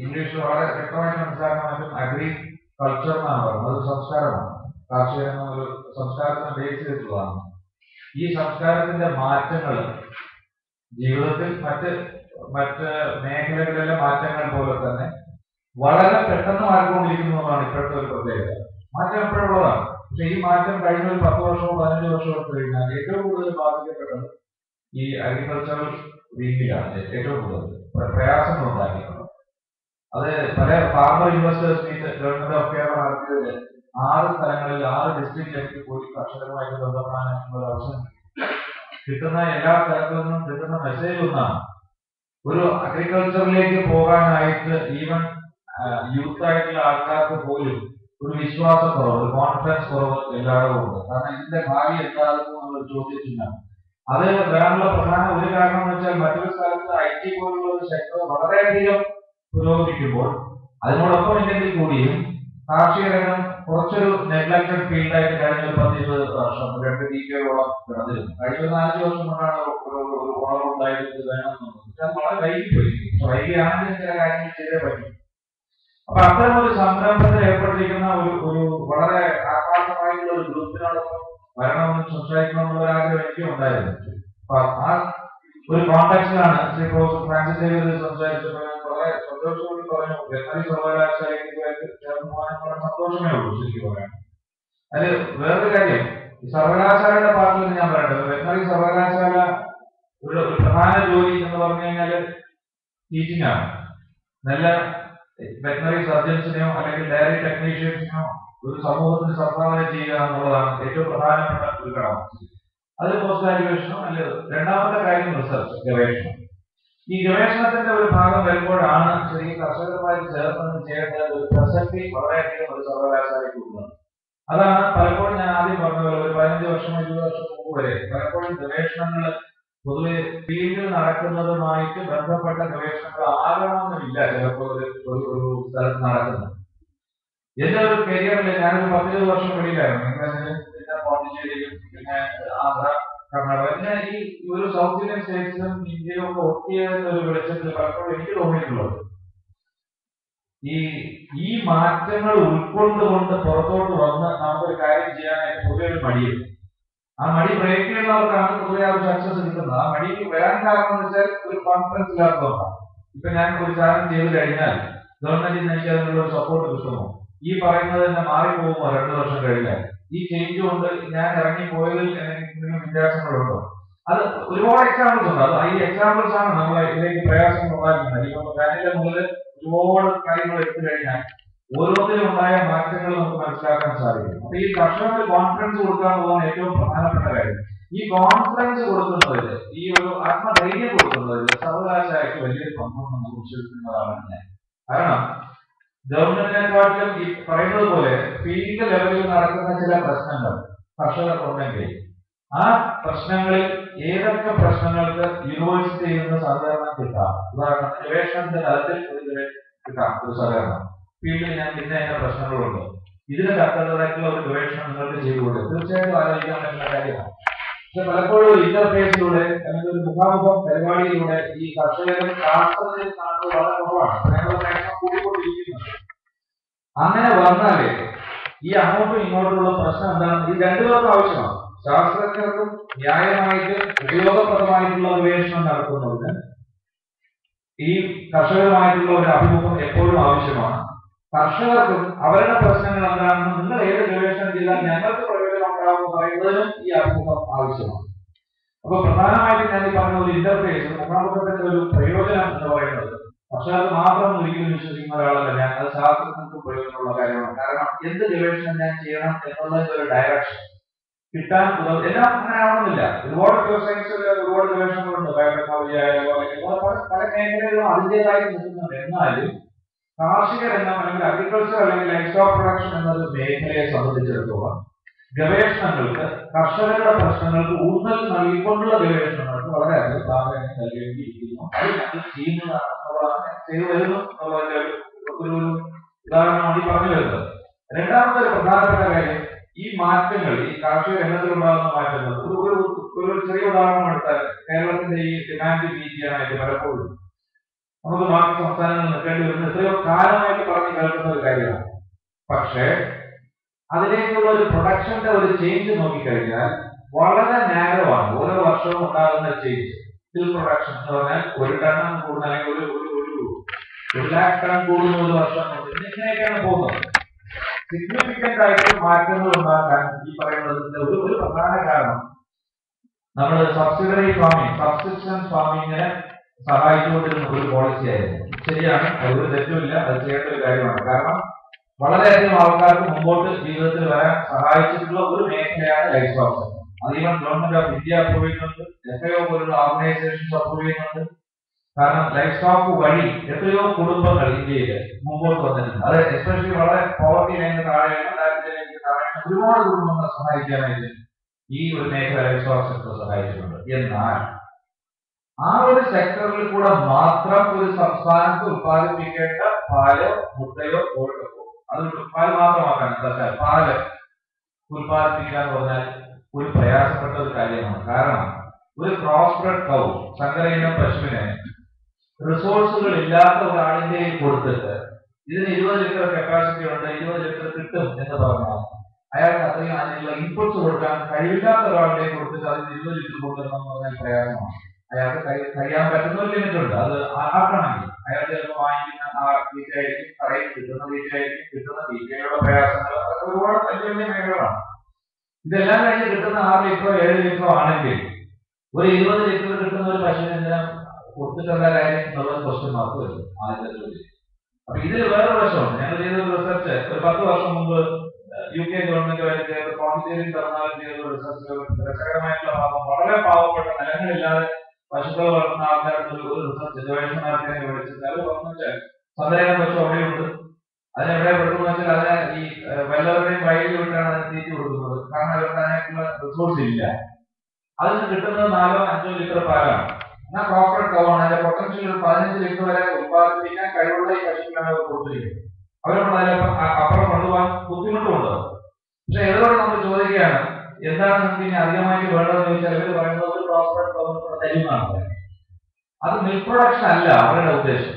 ഇംഗ്ലീഷിൽ വളരെ വ്യക്തമായിട്ട് മനസ്സിലാക്കാൻ പറ്റും അഗ്രികൾച്ചർ എന്നാണ് പറയുന്നത്. അത് സംസ്കാരമാണ്. കാർഷിക രംഗം ഒരു സംസ്കാരത്തിന് ബേസ് ചെയ്തിട്ടുള്ളതാണ്. ഈ സംസ്കാരത്തിന്റെ മാറ്റങ്ങൾ ജീവിതത്തിൽ മറ്റ് മേഖലകളിലെ മാറ്റങ്ങൾ പോലെ തന്നെ വളരെ പെട്ടെന്ന് മാറിക്കൊണ്ടിരിക്കുന്നതാണ് ഇപ്പോഴത്തെ ഒരു പ്രത്യേകത. മാറ്റം എപ്പോഴുള്ളതാണ്. പക്ഷെ ഈ മാറ്റം കഴിഞ്ഞ ഒരു 10 വർഷമോ 15 വർഷമോ എടുത്തു കഴിഞ്ഞാൽ ഏറ്റവും കൂടുതൽ ബാധിക്കപ്പെട്ടത് ഈ അഗ്രികൾച്ചറൽ ഫീൽഡിലാണ് ഏറ്റവും കൂടുതൽ പ്രയാസങ്ങൾ ഉണ്ടാക്കിയിട്ടുള്ളത്. അത് പല farmer investors meet government of Kerala നടത്തിയതിൽ 6 സ്ഥലങ്ങളിൽ 6 ഡിസ്ട്രിക്റ്റിലേക്ക് പോയി കർഷകരുമായിട്ട് ബന്ധപ്പെടാനുള്ള ഒരു അവസരം കിട്ടുന്ന എല്ലാ സ്ഥലത്തു നിന്നും കിട്ടുന്ന മെസ്സേജ് ഒന്നാണ്, ഒരു അഗ്രികൾച്ചറിലേക്ക് പോകാനായിട്ട് ഈവൻ യൂത്ത് ആയിട്ടുള്ള ആൾക്കാർക്ക് പോലും ഒരു വിശ്വാസക്കുറവ്, ഒരു കോൺഫിഡൻസ് കുറവ് എല്ലായിടവും ഉണ്ട്. കാരണം ഇതിന്റെ ഭാവി എന്താകും എന്നുള്ള ചോദ്യത്തിനാണ്. അത് വരാനുള്ള പ്രധാന ഒരു കാരണം എന്ന് വെച്ചാൽ മറ്റൊരു സ്ഥലത്ത് IT പോലുള്ള ഒരു സെക്ടർ വളരെയധികം പുരോഗമിക്കുമ്പോൾ അതിനോടൊപ്പം ഇല്ലെങ്കിൽ കൂടിയും കാർഷിക രംഗം കുറച്ചൊരു നെഗ്ലക്റ്റഡ് ഫീൽഡായിട്ട് കഴിഞ്ഞ ഒരു 10-20 വർഷം 2 ഡിക്കേഡോളം കിടന്നിരുന്നു. കഴിഞ്ഞ ഒരു 4 വർഷം കൊണ്ടാണ് ഒരു ഉണർവുണ്ടായിട്ട് വേണമെന്നുള്ളത്. പക്ഷെ അത് വളരെ വൈകിപ്പോയി. വൈകിയാണെങ്കിൽ ചില കാര്യങ്ങൾ ചെയ്തേ പറ്റും. അപ്പൊ അത്തരം ഒരു സംരംഭത്തിൽ ഏർപ്പെട്ടിരിക്കുന്ന ഒരു വളരെ ആത്മാർത്ഥമായിട്ടുള്ള ഒരു ഗ്രൂപ്പിനോടൊപ്പം വരണമെന്ന് സംസാരിക്കണമെന്നുള്ള ആഗ്രഹം എനിക്കും ഉണ്ടായിരുന്നു. അപ്പൊ ആ ഒരു കോൺടാക്റ്റിലാണ് ശ്രീ പ്രൊഫസർ ഫ്രാൻസിസ് സേവ്യർ സംസാരിച്ചപ്പോൾ വളരെ സന്തോഷത്തോടെ പറഞ്ഞു, വെറ്ററിനറി സർവകലാശാലയ്ക്ക് ചേർന്ന് പോകാൻ വളരെ സന്തോഷമേ ഉള്ളൂ. ശരിക്കും പറയാൻ അത് വേറൊരു കാര്യം, ഈ സർവകലാശാലയുടെ ഭാഗത്ത് നിന്ന് ഞാൻ പറയട്ടെ, വെറ്ററിനറി സർവകലാശാല ഒരു പ്രധാന ജോലി എന്ന് പറഞ്ഞു കഴിഞ്ഞാൽ ടീച്ചിങ് ആണ്. നല്ല വെറ്ററിനറി സർജൻസിനെയോ അല്ലെങ്കിൽ ഡയറി ടെക്നീഷ്യൻസിനോ ഒരു സമൂഹത്തിന് സംഭാവന ചെയ്യുക എന്നുള്ളതാണ് ഏറ്റവും പ്രധാനപ്പെട്ട ഒരു ഘടകം. അത് പോസ്റ്റ് ഗ്രാജുവേഷനോ നല്ലത്. രണ്ടാമത്തെ കാര്യം റിസർച്ച്, ഗവേഷണം. ഈ ഗവേഷണത്തിന്റെ ഒരു ഭാഗം വരുമ്പോഴാണ് ശരിക്കും കർഷകരുമായി ചേർന്ന് ചെയ്യേണ്ട ഒരു പ്രസക്തി വളരെയധികം ഒരു സർവകലാശാലയ്ക്ക് ഉള്ളത്. അതാണ് പലപ്പോഴും ഞാൻ ആദ്യം പറഞ്ഞ പോലെ ഒരു 15 വർഷം 20 വർഷം മുമ്പ് വരെ പലപ്പോഴും ഗവേഷണങ്ങൾ പൊതുവെ ഫീൽഡിൽ നടക്കുന്നതുമായിട്ട് ബന്ധപ്പെട്ട ഗവേഷണങ്ങൾ ആകണമെന്നില്ല ചിലപ്പോൾ ഒരു സ്ഥലത്ത് നടക്കുന്നത്. എന്റെ ഒരു കരിയറിൽ ഞാനൊരു 10-20 വർഷം വെളിയിലായിരുന്നു. പിന്നെ പോണ്ടിച്ചേരിയിലും പിന്നെ ആന്ധ്ര, കർണാടക, പിന്നെ ഈ ഒരു സൗത്ത് ഇന്ത്യൻ സ്റ്റേറ്റ്സിലും ഇന്ത്യയും ഒക്കെ ഒട്ടിയതിന്റെ ഒരു വെളിച്ചത്തിൽ പലപ്പോഴും എനിക്ക് തോന്നിയിട്ടുള്ളത് ഈ മാറ്റങ്ങൾ ഉൾക്കൊണ്ടുകൊണ്ട് പുറത്തോട്ട് വന്ന് നമുക്കൊരു കാര്യം ചെയ്യാനായിട്ട് പൊതുവെ ഒരു മടിയുണ്ട്. ആ മടി ബ്രേക്ക് ചെയ്യുന്നവർക്കാണ് പൊതുവെ ആ ഒരു സക്സസ് കിട്ടുന്നത്. ആ മടിക്ക് വരാൻ കാരണം എന്ന് വെച്ചാൽ ഒരു കോൺഫിഡൻസ് ഇല്ലാത്തതുകൊണ്ടാണ്. ഇപ്പൊ ഞാൻ ഒരു കാര്യം ചെയ്തു കഴിഞ്ഞാൽ ഗവൺമെന്റിൽ നിന്ന് എനിക്ക് അതിനുള്ള ഒരു സപ്പോർട്ട് കിട്ടുമോ, ഈ പറയുന്നത് തന്നെ മാറിപ്പോകുമോ 2 വർഷം കഴിഞ്ഞാൽ, ഈ ചേഞ്ച് കൊണ്ട് ഞാൻ ഇറങ്ങിപ്പോയതിൽ എന്തെങ്കിലും വ്യത്യാസങ്ങളുണ്ടോ, അത് ഒരുപാട് എക്സാമ്പിൾസ് ഉണ്ട്. അത് ഈ എക്സാമ്പിൾസ് ആണ് നമ്മളെ ഇതിലേക്ക് പ്രയാസങ്ങൾ ഉണ്ടാക്കുന്നത്. ഇപ്പൊ ഫാനിലെ മുതൽ ഒരുപാട് കാര്യങ്ങൾ എടുത്തു കഴിഞ്ഞാൽ ഓരോന്നിലും ഉണ്ടായ മാറ്റങ്ങൾ നമുക്ക് മനസ്സിലാക്കാൻ സാധിക്കും. അപ്പൊ ഈ കർഷകർക്ക് കോൺഫിഡൻസ് കൊടുക്കുക എന്നുള്ളതാണ് ഏറ്റവും പ്രധാനപ്പെട്ട കാര്യം. ഈ കോൺഫിഡൻസ് കൊടുക്കുന്നതിൽ, ഈ ഒരു ആത്മധൈര്യം കൊടുക്കുന്നതിൽ സർവകലാശാലയ്ക്ക് വലിയൊരു പങ്കും നമുക്ക് വിശ്വസിക്കുന്നതാണ് ഞാൻ. കാരണം ഗവൺമെന്റിനെക്കാട്ടിലും ഈ പറയുന്നത് പോലെ ഫീൽഡ് ലെവലിൽ നടക്കുന്ന ചില പ്രശ്നങ്ങൾ കർഷകർക്കുണ്ടെങ്കിൽ ആ പ്രശ്നങ്ങളിൽ ഏതൊക്കെ പ്രശ്നങ്ങൾക്ക് യൂണിവേഴ്സിറ്റിയിൽ നിന്ന് സഹകരണം കിട്ടാം. ഉദാഹരണത്തിന് ഗവേഷണത്തിന്റെ തലത്തിൽ കിട്ടാം ഒരു സഹകരണം. ഫീൽഡിൽ ഞാൻ പിന്നെ അതിന്റെ പ്രശ്നങ്ങളുണ്ട്, ഇതിന് തക്കതായിട്ടുള്ള ഒരു ഗവേഷണം നിങ്ങൾക്ക് ചെയ്തുകൂടെ, തീർച്ചയായിട്ടും ആലോചിക്കാൻ പറ്റുന്ന കാര്യമാണ്. പക്ഷെ പലപ്പോഴും ഒരു ഇന്റർഫേസിലൂടെ അല്ലെങ്കിൽ ഒരു മുഖാമുഖം പരിപാടിയിലൂടെ ഈ കർഷകരും ശാസ്ത്രത്തിൽ കാണുന്നത് വളരെ കുറവാണ്. കൂടിക്കൊണ്ടിരിക്കുന്നത്. അങ്ങനെ വന്നാലേ ഈ അങ്ങോട്ടും ഇങ്ങോട്ടുള്ള പ്രശ്നം എന്താണ്, ഈ രണ്ടുപേർക്കും ആവശ്യമാണ്. ശാസ്ത്രജ്ഞർക്കും ന്യായമായിട്ട് ഉപയോഗപ്രദമായിട്ടുള്ള ഗവേഷണം നടത്തുന്നതിന് ഈ കർഷകരുമായിട്ടുള്ള ഒരു അഭിമുഖം എപ്പോഴും ആവശ്യമാണ്. കർഷകർക്കും അവരുടെ പ്രശ്നങ്ങൾ എന്താണെന്ന് നിങ്ങൾ ഏത് ഗവേഷണം ചെയ്താൽ ഞങ്ങൾക്ക് പ്രയോജനം ഉണ്ടാകുമെന്ന് പറയുന്നതിനും ഈ അഭിമുഖം ആവശ്യമാണ്. അപ്പൊ പ്രധാനമായിട്ടും ഞാൻ ഈ പറഞ്ഞ ഒരു ഇന്റർഫേസ്, മുഖാമുഖത്തിന്റെ ഒരു പ്രയോജനം എന്ന് പറയുന്നത് കർഷകർക്ക് മാത്രം ഒരിക്കലും വിശ്വസിക്കുന്ന ഒരാളല്ല ഞാൻ. അത് ശാസ്ത്രജ്ഞർക്കും പ്രയോജനമുള്ള കാര്യമാണ്. കാരണം എന്ത് ഗവേഷണം ഞാൻ ചെയ്യണം എന്നുള്ളതിന്റെ ഒരു ഡയറക്ഷൻ കിട്ടാൻ എല്ലാം അങ്ങനെ ആവണമെന്നില്ല. ഒരുപാട് സയൻസിൽ ഒരുപാട് ഗവേഷണങ്ങളുണ്ട്. ബയോടെക്നോളജി ആയാലും പല മേഖലകളിലും അതിൻ്റെതായി നിൽക്കുന്നുണ്ട്. എന്നാലും കാർഷിക രംഗം അല്ലെങ്കിൽ അഗ്രികൾച്ചർ അല്ലെങ്കിൽ ലൈഫ് സ്റ്റോക്ക് പ്രൊഡക്ഷൻ എന്നൊരു മേഖലയെ സംബന്ധിച്ചിടത്തോളം ഗവേഷണങ്ങൾക്ക്, കർഷകരുടെ പ്രശ്നങ്ങൾക്ക് ഊന്നൽ നൽകിക്കൊണ്ടുള്ള ഗവേഷണങ്ങൾക്ക് വളരെയധികം പ്രാധാന്യം നൽകേണ്ടിയിരിക്കുന്നു. അത് ഞങ്ങൾ ചെയ്യുന്നതാണ് എന്നുള്ളതാണ്, ചെയ്തു വരുന്നു എന്നുള്ളതിന്റെ ഒരു ഉദാഹരണമാണ് ഈ പറഞ്ഞു വരുന്നത്. രണ്ടാമത്തെ ഒരു പ്രധാനപ്പെട്ട കാര്യം, ഈ മാറ്റങ്ങൾ, ഈ കാർഷിക രംഗത്തിലുണ്ടാകുന്ന മാറ്റങ്ങൾ ഒരു ചെറിയ ഉദാഹരണം എടുത്താൽ കേരളത്തിന്റെ ഈ ഡിമാൻഡ് മീറ്റ് ചെയ്യാനായിട്ട് പലപ്പോഴും നമുക്ക് ബാക്കി സംസ്ഥാനങ്ങളിൽ നിൽക്കേണ്ടി വരുന്ന എത്രയോ കാലമായിട്ട് പറഞ്ഞു കേൾക്കുന്ന ഒരു കാര്യമാണ്. പക്ഷേ അതിലേക്കുള്ള ഒരു പ്രൊഡക്ഷന്റെ ഒരു ചേഞ്ച് നോക്കിക്കഴിഞ്ഞാൽ വളരെ നാരോ ആണ്. ഓരോ വർഷവും ഉണ്ടാകുന്ന ചേഞ്ച്. സ്റ്റിൽ പ്രൊഡക്ഷൻ എന്ന് പറഞ്ഞാൽ 1 ടൺ കൂടുന്ന അല്ലെങ്കിൽ ഒരു ലാഖ് ടൺ കൂടുന്ന ഒരു വർഷം കൊണ്ട് ഇങ്ങനെയൊക്കെയാണ് പോകുന്നത്. സിഗ്നിഫിക്കന്റ് ആയിട്ട് മാറ്റങ്ങൾ ഉണ്ടാക്കാൻ ഈ പറയുന്നതിന്റെ ഒരു പ്രധാന കാരണം നമ്മൾ സബ്സിഡറി ഫാമിംഗ്, സബ്സിസ്റ്റൻസ് ഫാമിങ്ങിനെ സഹായിച്ചുകൊണ്ടിരുന്ന ഒരു പോളിസി ആയിരുന്നു. ശരിയാണ്, അതൊരു തെറ്റുമില്ല, അത് ചെയ്യേണ്ട ഒരു കാര്യമാണ്. കാരണം വളരെയധികം ആൾക്കാർക്ക് മുമ്പോട്ട് ജീവിതത്തിൽ വരാൻ സഹായിച്ചിട്ടുള്ള ഒരു മേഖലയാണ് ലൈഫ് സ്റ്റോക്ക് സെക്ടർ. അത് even government of India approve ചെയ്യുന്നുണ്ട്, എത്രയോ പോലുള്ള ഓർഗനൈസേഷൻസ് അപ്രൂവ് ചെയ്യുന്നുണ്ട്. കാരണം ലൈഫ് സ്റ്റോക്ക് വഴി എത്രയോ കുടുംബങ്ങൾ ഇന്ത്യയിൽ മുമ്പോട്ട് വന്നിട്ടുണ്ട്. അത് എസ്പെഷ്യലി വളരെ പോവർട്ടി ലൈനിന് താഴെയാണ്, ദാരിദ്ര്യത്തിന് താഴെയാണ് ഒരുപാട് കുടുംബങ്ങളെ സഹായിക്കാനായിട്ട് ഈ ഒരു മേഖല ലൈഫ് സ്റ്റോക്ക് സെക്ടർ സഹായിച്ചിട്ടുണ്ട്. എന്നാൽ ആ ഒരു സെക്ടറിൽ കൂടെ മാത്രം ഒരു സംസ്ഥാനത്ത് ഉത്പാദിപ്പിക്കേണ്ട പാലോ മുട്ടയോ കോഴിയോ അത് പാൽ മാത്രമാക്കാൻ എന്താ പാല് ഉത്പാദിപ്പിക്കുക എന്ന് പറഞ്ഞാൽ ഒരു പ്രയാസപ്പെട്ട ഒരു കാര്യമാണ്. കാരണം ഒരു ക്രോസ് ബ്രെഡ് കൗ, സങ്കരയിനം പശുവിനെ റിസോഴ്സുകൾ ഇല്ലാത്ത ഒരാളിന്റെ കൊടുത്തിട്ട് ഇതിന് 20 ലിറ്റർ കപ്പാസിറ്റി ഉണ്ട്, 20 ലിറ്റർ കിട്ടും എന്ന് പറഞ്ഞാൽ അയാൾക്ക് അത്രയും അതിനുള്ള ഇൻപുട്സ് കൊടുക്കാൻ കഴിവില്ലാത്ത ഒരാളുടെ കൊടുത്തിട്ട് അതിന് 20 ലിറ്റർ കൊടുക്കണം പറഞ്ഞാൽ പ്രയാസമാണ്. അയാൾക്ക് കഴിയാൻ പറ്റുന്ന ഒരു ലിമിറ്റ് ഉണ്ട്. അത് ആക്കണമെങ്കിൽ അയാൾ ചിലപ്പോൾ വാങ്ങിക്കുന്ന ആ തീറ്റയായിരിക്കും, കടയിൽ കിട്ടുന്ന തീറ്റയായിരിക്കും, കിട്ടുന്ന തീറ്റയുടെ പ്രയാസങ്ങൾ, അതൊക്കെ ഒരുപാട് വലിയ വലിയ മേഖലകളാണ്. ഇതെല്ലാം കഴിഞ്ഞ് കിട്ടുന്ന 6 ലിറ്ററോ 7 ലിറ്ററോ ആണെങ്കിൽ ഒരു 20 ലിറ്റർ കിട്ടുന്ന ഒരു പശുവിനെ കൊടുത്തിട്ടുള്ള കാര്യം എന്നുള്ളത് ക്വസ്റ്റ്യൻ മാർക്ക് വരും ആദ്യത്തെ ചോദ്യം. അപ്പൊ ഇതിൽ വേറൊരു വശമുണ്ട്. ഞങ്ങൾ ചെയ്ത റിസർച്ച് ഒരു 10 വർഷം മുമ്പ് UK ഗവൺമെന്റുമായിട്ട് ചേർത്ത് പോണ്ടിച്ചേരി തമിഴ്നാട് ചെയ്ത റിസർച്ച് രസകരമായിട്ടുള്ള ഭാഗം വളരെ പാവപ്പെട്ട നിലങ്ങളില്ലാതെ പശുക്കൾ വളർത്തുന്ന ആൾക്കാർക്ക് ഒരു റിസർച്ച് ഗവേഷണ നടത്തിയതിനെ വിളിച്ചിട്ട് അവർ പറഞ്ഞു വെച്ചാൽ സന്ദർഭ പശു അവിടെയുണ്ട്. അതിനെവിടെ പെടുന്നു വെച്ചാൽ അതിനെ ഈ വല്ലവരുടെയും വയലിൽ വിട്ടാണ് അതിന് തീറ്റി കൊടുക്കുന്നത്. കാരണം അവർക്ക് അതിനായിട്ടുള്ള റിസോഴ്സ് ഇല്ല. അതിന് കിട്ടുന്നത് 4-5 ലിറ്റർ പാലാണ്. എന്നാൽ ക്രോസ് കവാണ് അതിന്റെ പൊട്ടൻഷ്യൽ 15 ലിറ്റർ വരെ ഉത്പാദിപ്പിക്കാൻ കഴിവുള്ള ഈ പശുക്കളാണ് അവർ കൊടുത്തിരിക്കുന്നത്. അവരോട് അപ്പുറം കൊണ്ടുപോകാൻ ബുദ്ധിമുട്ടുമുണ്ട്. പക്ഷെ ഇവരോട് നമ്മൾ ചോദിക്കുകയാണ് എന്താണ് നമുക്ക് ഇനി അധികമായിട്ട് വേണ്ടതെന്ന് ചോദിച്ചാൽ ഇവർ പറയുന്നത് ഒരു ക്രോസ് തരുന്നതാണ്. അത് മിൽക്ക് പ്രൊഡക്ഷൻ അല്ല അവരുടെ ഉദ്ദേശം.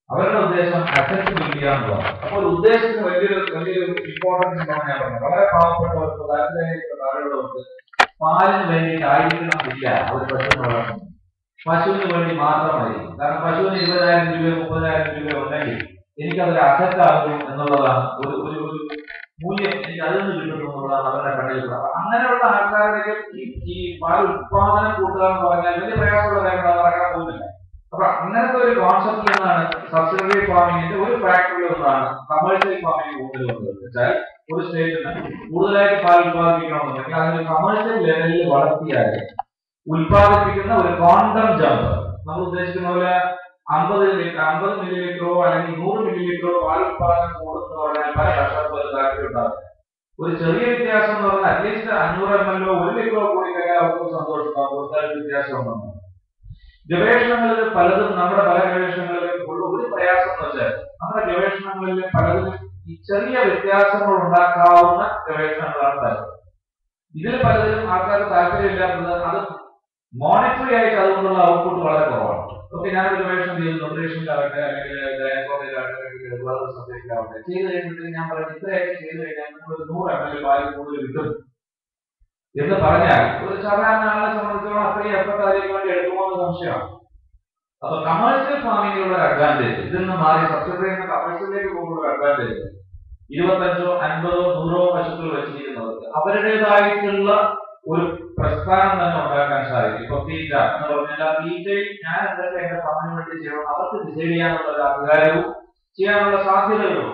അവരുടെ ഉദ്ദേശം അസറ്റ് ബിൽഡ് ചെയ്യാന്നുള്ളതാണ്. അപ്പോൾ ഉദ്ദേശത്തിന് വലിയൊരു ഇമ്പോർട്ടൻസ് ഉണ്ടെന്ന് ഞാൻ പറഞ്ഞു. വളരെ പാവപ്പെട്ടവർക്ക് താഴെയുള്ളവർക്ക് പാലിന് വേണ്ടിയിട്ട് ആയിരിക്കണമെന്നില്ല അവർ പശു വളർത്തുന്നത്. പശുവിന് വേണ്ടി മാത്രമായിരിക്കും. കാരണം പശുവിന് 20,000 രൂപയോ 30,000 രൂപയോ ഉണ്ടെങ്കിൽ എനിക്കതൊരു അസറ്റ് ആകും എന്നുള്ളതാണ് ഒരു മൂല്യം എനിക്ക് അതിൽ നിന്ന് കിട്ടുന്നു എന്നുള്ളതാണ് അവരുടെ കണ്ണിൽ. അങ്ങനെയുള്ള ആൾക്കാരുടെ ഈ പാൽ ഉത്പാദനം കൂട്ടുക എന്ന് പറഞ്ഞാൽ വലിയ പ്രയാസമുള്ള കാര്യങ്ങൾ നടക്കാൻ പോകുന്നില്ല. അപ്പൊ അങ്ങനത്തെ ഒരു കോൺസെപ്റ്റിൽ നിന്നാണ് സബ്സിഡറി ഫാമിങ്ങിന്റെ ഒരു ഫാക്ടറിൽ നിന്നാണ് കമേഴ്ഷ്യൽ ഫാമിംഗ് കൂടുതൽ വന്നത്. വെച്ചാൽ ഒരു സ്റ്റേറ്റിന് കൂടുതലായിട്ട് പാൽ ഉത്പാദിപ്പിക്കണമെന്നുണ്ടെങ്കിൽ അതിന് കമേഴ്ഷ്യൽ ലെവലിൽ വളർത്തിയാൽ ഉത്പാദിപ്പിക്കുന്ന ഒരു ക്വാണ്ടം ജമ്പ് നമ്മൾ ഉദ്ദേശിക്കുന്ന പോലെ 50 മില്ലി ലിറ്ററോ അല്ലെങ്കിൽ 100 മില്ലി ലിറ്ററോ പാൽ ഉത്പാദനം കൂടുന്ന പറഞ്ഞാൽ പല കർഷകർക്ക് താല്പര്യമുണ്ടാകും. ഒരു ചെറിയ വ്യത്യാസം എന്ന് പറഞ്ഞാൽ അറ്റ്ലീസ്റ്റ് 500 ml 1 ലിറ്ററോ കൂടി കഴിഞ്ഞാൽ അവർക്ക് സന്തോഷമാകും. കൊടുത്താൽ വ്യത്യാസം ഉണ്ടെന്ന് ഗവേഷണങ്ങളിൽ പലതും നമ്മുടെ പല ഗവേഷണങ്ങളിലും ഉള്ള ഒരു പ്രയാസം എന്ന് വെച്ചാൽ നമ്മുടെ ഗവേഷണങ്ങളിൽ പലതിലും ഈ ചെറിയ വ്യത്യാസങ്ങൾ ഉണ്ടാക്കാവുന്ന ഗവേഷണങ്ങളാണ് പലത്. ഇതിൽ പലതിലും ആൾക്കാർക്ക് താല്പര്യമില്ലാത്തത് അത് മോണിറ്ററി ആയിട്ട് അതുകൊണ്ടുള്ള ഔട്ട്പുട്ട് വളരെ കുറവാണ്. ഓക്കെ, ഞാനൊരു ഗവേഷണം ചെയ്തു ന്യൂട്രീഷനിലാവട്ടെ അല്ലെങ്കിൽ സബ്ജക്റ്റിലാവട്ടെ ചെയ്ത് കഴിഞ്ഞിട്ട് ഞാൻ പറഞ്ഞു ഇത്രയൊക്കെ ചെയ്ത് കഴിഞ്ഞാൽ നിങ്ങൾ 100 ml പാൽ കൂടുതൽ കിട്ടും എന്ന് പറഞ്ഞാൽ ഒരു സാധാരണ ആളെ സംബന്ധിച്ചോളം അത്രയും എഫർട്ട് അതിലേക്ക് വേണ്ടി എടുക്കുമോ എന്ന് സംശയമാണ്. അപ്പൊ കമേഴ്ഷ്യൽ ഫാമിങ്ങിലുള്ള ഒരു അഡ്വാൻറ്റേജ് ഇതിൽ നിന്ന് മാറി സബ്സിഡറി കമേഴ്ഷ്യലിലേക്ക് പോകുന്ന ഒരു അഡ്വാൻറ്റേജ് 25, 50, 100 പശുക്കൾ വെച്ചിരിക്കുന്നവർക്ക് അവരുടേതായിട്ടുള്ള ഒരു പ്രസ്ഥാനം തന്നെ ഉണ്ടാക്കാൻ സാധിക്കും. ഇപ്പൊ തീറ്റ എന്ന് പറഞ്ഞാൽ ആ തീറ്റയിൽ ഞാൻ എന്തൊക്കെ എന്റെ ഫാമിന് വേണ്ടി ചെയ്യണം അവർക്ക് ഡിസൈഡ് ചെയ്യാനുള്ള ഒരു അധികാരവും ചെയ്യാനുള്ള സാധ്യതകളും.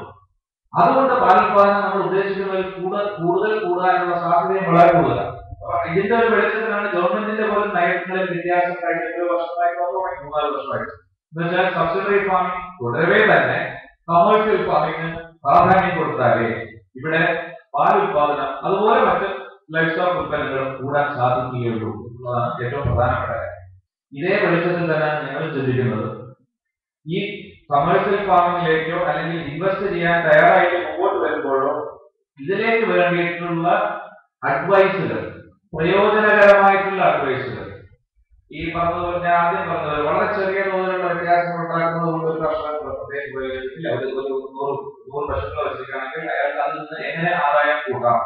അതുകൊണ്ട് പാൽ ഉത്പാദനം നമ്മൾ ഉദ്ദേശിക്കുന്നതിൽ കൂടുതൽ കൂടാനുള്ള സാധ്യതയും വളരെ കൂടുതലാണ്. ഇതിന്റെ ഒരു വെളിച്ചത്തിലാണ് ഗവൺമെന്റിന്റെ പോലും നയങ്ങളിൽ വ്യത്യാസം കഴിഞ്ഞ 1 വർഷമായിട്ട് 3-4 വർഷമായിട്ട് എന്ന് വെച്ചാൽ സബ്സിഡറി ഫാമിംഗ് തുടരവേ തന്നെ കമേഴ്ഷ്യൽ ഫാമിംഗിന് പ്രാധാന്യം കൊടുത്താലേ ഇവിടെ പാൽ ഉത്പാദനം അതുപോലെ മറ്റ് ലൈഫ് സ്റ്റോക്ക് ഉൽപ്പന്നങ്ങളും കൂടാൻ സാധിക്കുകയുള്ളൂ എന്നുള്ളതാണ് ഏറ്റവും പ്രധാനപ്പെട്ട കാര്യം. ഇതേ വെളിച്ചത്തിൽ തന്നെയാണ് ഞങ്ങൾ ചിന്തിക്കുന്നത്. ഈ കമേഴ്ഷ്യൽ ഫാമിംഗിലേക്കോ അല്ലെങ്കിൽ ഇൻവെസ്റ്റ് ചെയ്യാൻ തയ്യാറായിട്ട് മുമ്പോട്ട് വരുമ്പോഴോ ഇതിലേക്ക് വേണ്ടിയിട്ടുള്ള അഡ്വൈസുകൾ, പ്രയോജനകരമായിട്ടുള്ള അഡ്വൈസുകൾ ഈ പറഞ്ഞതുപോലെ ഞാൻ ആദ്യം പറഞ്ഞത് വളരെ ചെറിയ തോതിലുള്ള വ്യത്യാസങ്ങൾ ഉണ്ടാക്കുന്നത് കൊണ്ട് ഒരു കർഷകൻ പ്രത്യേകം പ്രയോജനത്തില്ല. ഒരു 100 പശുക്കളെ വെച്ചിരിക്കുകയാണെങ്കിൽ അയാൾക്ക് അതിൽ നിന്ന് എങ്ങനെ ആദായം കൂട്ടാം,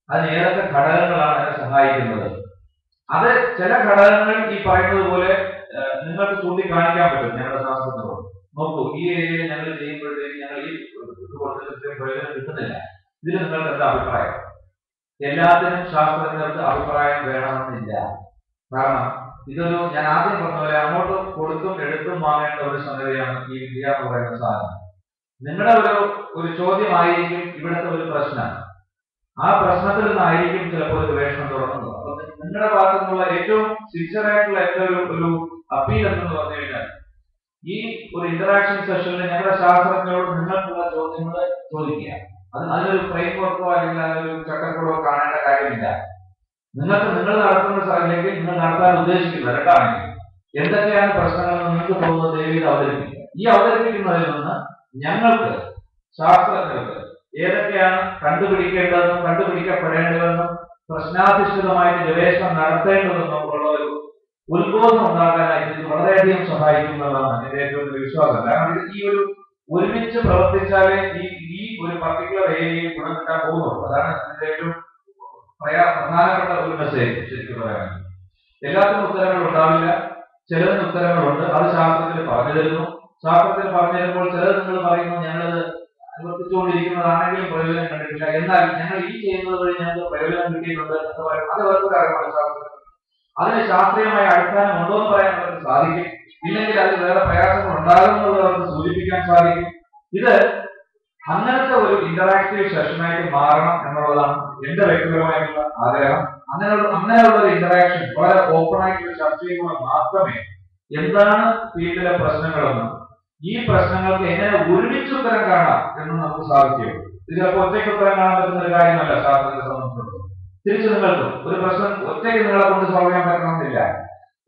അതിന് ഏതൊക്കെ ഘടകങ്ങളാണ് അതിനെ സഹായിക്കുന്നത്. അത് ചില ഘടകങ്ങൾ ഈ പറയുന്നത് പോലെ നിങ്ങൾക്ക് ചൂണ്ടിക്കാണിക്കാൻ പറ്റും. ഞങ്ങളുടെ ശാസ്ത്രജ്ഞരോട് നോക്കൂ, ഈ ഏരിയയിൽ ഞങ്ങൾ ചെയ്യുമ്പോഴത്തേക്ക് ഞങ്ങൾ ഈ പ്രയോജനം കിട്ടുന്നില്ല, ഇതിൽ നിങ്ങൾക്ക് എന്താ അഭിപ്രായം? എല്ലാത്തിനും ശാസ്ത്രജ്ഞർക്ക് അഭിപ്രായം വേണമെന്നില്ല. കാരണം ഇതൊരു ഞാൻ ആദ്യം പറഞ്ഞ പോലെ അങ്ങോട്ട് കൊടുത്തും എടുത്തും വാങ്ങേണ്ട ഒരു സംഗതിയാണ് ഈ വിദ്യ എന്ന് പറയുന്ന സാധനം. നിങ്ങളുടെ ഒരു ചോദ്യമായിരിക്കും ഇവിടുത്തെ ഒരു പ്രശ്നം. ആ പ്രശ്നത്തിൽ നിന്നായിരിക്കും ചിലപ്പോൾ ഒരു ഗവേഷണം തുടങ്ങുന്നത്. അപ്പൊ നിങ്ങളുടെ ഭാഗത്തു നിന്നുള്ള ഏറ്റവും സിൻസിയറായിട്ടുള്ള ഒരു അപ്പീൽ എന്ന് പറഞ്ഞു കഴിഞ്ഞാൽ ഈ ഒരു ഇന്ററാക്ഷൻ സെഷനിൽ ഞങ്ങളുടെ ശാസ്ത്രജ്ഞരോട് നിങ്ങൾക്കുള്ള ചോദ്യങ്ങൾ ചോദിക്കുക. അതിനൊരു ഫ്രെയിം വർക്കോ അല്ലെങ്കിൽ അതിനൊരു ചട്ടക്കൂടോ കാണേണ്ട കാര്യമില്ല. നിങ്ങൾ നടത്തുന്ന അല്ലെങ്കിൽ നിങ്ങൾ നടത്താൻ ഉദ്ദേശിക്കുന്നത് രണ്ടാണെങ്കിൽ എന്തൊക്കെയാണ് പ്രശ്നങ്ങൾ നിങ്ങൾക്ക് തോന്നുന്നത് ദയവീത് അവതരിപ്പിക്കുക. ഈ അവതരിപ്പിക്കുന്നതിൽ നിന്ന് ഞങ്ങൾക്ക് ശാസ്ത്രജ്ഞർക്ക് ഏതൊക്കെയാണ് കണ്ടുപിടിക്കേണ്ടതെന്നും കണ്ടുപിടിക്കപ്പെടേണ്ടതെന്നും പ്രശ്നാധിഷ്ഠിതമായിട്ട് ഗവേഷണം നടത്തേണ്ടതെന്നും ഉള്ള ഒരു ഉത്ബോധം ഉണ്ടാകാനായിട്ട് ഇത് വളരെയധികം സഹായിക്കുന്നതാണ് എന്റെ ഏറ്റവും വലിയ വിശ്വാസം. കാരണം ഈ ഒരു ഒരുമിച്ച് പ്രവർത്തിച്ചാലേ ഈ ഒരു പർട്ടിക്കുലർ ഏരിയയിൽ ഗുണം കിട്ടാൻ പോകുന്നുള്ളൂ. അതാണ് എന്റെ ഏറ്റവും പ്രധാനപ്പെട്ട ഒരു മെസ്സേജ്. ശരിക്കും പറയാനാണ് എല്ലാത്തിനും ഉത്തരങ്ങൾ ഉണ്ടാവില്ല, ചിലതിന് ഉത്തരങ്ങളുണ്ട്. അത് ശാസ്ത്രത്തിൽ പറഞ്ഞു തരുന്നു. ശാസ്ത്രത്തിൽ പറഞ്ഞു തരുമ്പോൾ ചിലത് നിങ്ങൾ പറയുന്നു ഞങ്ങളത് അനുവർത്തിച്ചുകൊണ്ടിരിക്കുന്നതാണെങ്കിലും പ്രയോജനം കണ്ടിട്ടില്ല, എന്നാൽ ഞങ്ങൾ ഈ ചെയ്യുന്നത് വഴി ഞങ്ങൾക്ക് പ്രയോജനം കിട്ടിയിട്ടുണ്ട് എന്ന് പറയുന്നത് അത് വേറൊരു കാര്യമാണ്. ശാസ്ത്രത്തിൽ അതിന് ശാസ്ത്രീയമായ അടിസ്ഥാനം ഉണ്ടോ എന്ന് പറയാൻ അവർക്ക് സാധിക്കും. ഇല്ലെങ്കിൽ അതിൽ വേറെ പ്രയാസങ്ങൾ ഉണ്ടാകുമെന്നുള്ളത് അവർക്ക് സൂചിപ്പിക്കാൻ സാധിക്കും. ഇത് അങ്ങനത്തെ ഒരു ഇന്ററാക്റ്റീവ് സെഷനായിട്ട് മാറണം എന്നുള്ളതാണ് എന്റെ വ്യക്തിപരമായിട്ടുള്ള ആഗ്രഹം. അങ്ങനെയുള്ള ഒരു ഇന്ററാക്ഷൻ വളരെ ഓപ്പൺ ആയിട്ടുള്ള ചർച്ച ചെയ്യുമ്പോൾ മാത്രമേ എന്താണ് ഫീൽഡിലെ പ്രശ്നങ്ങളെന്നും ഈ പ്രശ്നങ്ങൾക്ക് എങ്ങനെ ഒരുമിച്ച് ഉത്തരം കാണാം എന്ന് നമുക്ക് സാധിക്കുകയുള്ളൂ. ഇത് ചിലപ്പോൾ ഒറ്റയ്ക്ക് ഉത്തരം കാണാൻ പറ്റുന്ന ഒരു കാര്യമല്ല ശാസ്ത്രത്തെ സംബന്ധിച്ചിടത്തോളം. തിരിച്ചു നിങ്ങൾക്കും ഒരു പ്രശ്നം ഒറ്റയ്ക്ക് നിങ്ങളെ കൊണ്ട് സോൾവ് ചെയ്യാൻ പറ്റണമെന്നില്ല.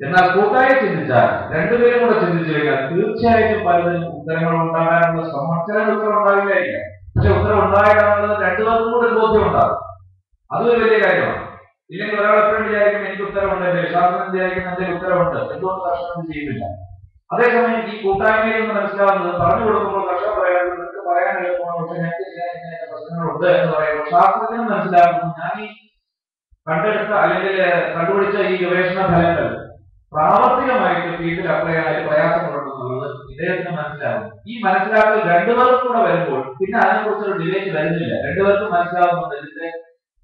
എന്നാൽ കൂട്ടായി ചിന്തിച്ചാൽ, രണ്ടുപേരും കൂടെ ചിന്തിച്ചു കഴിഞ്ഞാൽ തീർച്ചയായിട്ടും പലതിനും ഉത്തരങ്ങൾ ഉണ്ടാകാനുള്ള ശ്രമം, ചില ഉത്തരം ഉണ്ടാവില്ലായിരിക്കാം, പക്ഷെ ഉത്തരം ഉണ്ടാകാനുള്ളത് രണ്ടുപേർക്കും കൂടെ ബോധ്യം ഉണ്ടാകും. അതൊരു വലിയ കാര്യമാണ്. ഇല്ലെങ്കിൽ ഒരാൾ എപ്പോഴും വിചാരിക്കും എനിക്ക് ഉത്തരവുണ്ട്, ശാസ്ത്രം വിചാരിക്കുന്ന എന്തെങ്കിലും ഉത്തരവുണ്ട്, എന്തുകൊണ്ട് കർഷകൻ ചെയ്യുന്നില്ല. അതേസമയം ഈ കൂട്ടായ്മയിൽ നിന്ന് മനസ്സിലാവുന്നത് പറഞ്ഞു കൊടുക്കുമ്പോൾ കർഷകർ പറയാറുണ്ട് നിങ്ങൾക്ക് പറയാൻ എളുപ്പമാണ്, പക്ഷെ ഞങ്ങൾക്ക് ഇങ്ങനെ പ്രശ്നങ്ങളുണ്ട് എന്ന് പറയുമ്പോൾ ശാസ്ത്രജ്ഞനും മനസ്സിലാക്കുന്നു ഞാൻ ഈ കണ്ടെടുത്ത അല്ലെങ്കിൽ കണ്ടുപിടിച്ച ഈ ഗവേഷണ ഫലങ്ങൾ പ്രാവർത്തികമായിട്ട് ഫീൽഡിൽ അപ്ലൈ ചെയ്യാനായിട്ട് പ്രയാസങ്ങളുണ്ടെന്നുള്ളത് ഇദ്ദേഹത്തിന് മനസ്സിലാകും. ഈ മനസ്സിലാക്കൽ രണ്ടുപേർക്കും കൂടെ വരുമ്പോൾ പിന്നെ അതിനെക്കുറിച്ചൊരു ഡിബേറ്റ് വരുന്നില്ല. രണ്ടുപേർക്കും മനസ്സിലാകുന്നുണ്ട്, ഇതിന്റെ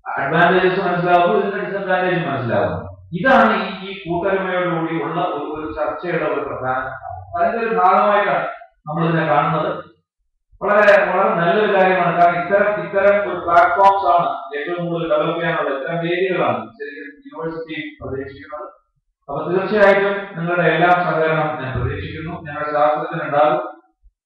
അഡ്വാൻറ്റേജസ് മനസ്സിലാകുന്നു, ഇതിന്റെ ഡിസഡ്വാൻറ്റേജ് മനസ്സിലാകുന്നു. ഇതാണ് ഈ കൂട്ടരുമയോടുകൂടി ഉള്ള ഒരു ചർച്ചയുടെ ഒരു പ്രധാന അതിന്റെ ഒരു ഭാഗമായിട്ടാണ് നമ്മൾ ഇതിനെ കാണുന്നത്. വളരെ വളരെ നല്ലൊരു കാര്യമാണ്. കാരണം ഇത്തരം ഒരു പ്ലാറ്റ്ഫോംസ് ആണ് ഏറ്റവും കൂടുതൽ ഡെവലപ്പ് ചെയ്യാനുള്ള ഇത്തരം വേദികളാണ് ശരിക്കും യൂണിവേഴ്സിറ്റി പ്രതീക്ഷിക്കുന്നത്. അപ്പൊ തീർച്ചയായിട്ടും നിങ്ങളുടെ എല്ലാം സഹകരണം ഞാൻ പ്രതീക്ഷിക്കുന്നു. ഞങ്ങളുടെ ശാസ്ത്രജ്ഞരുണ്ടാകും,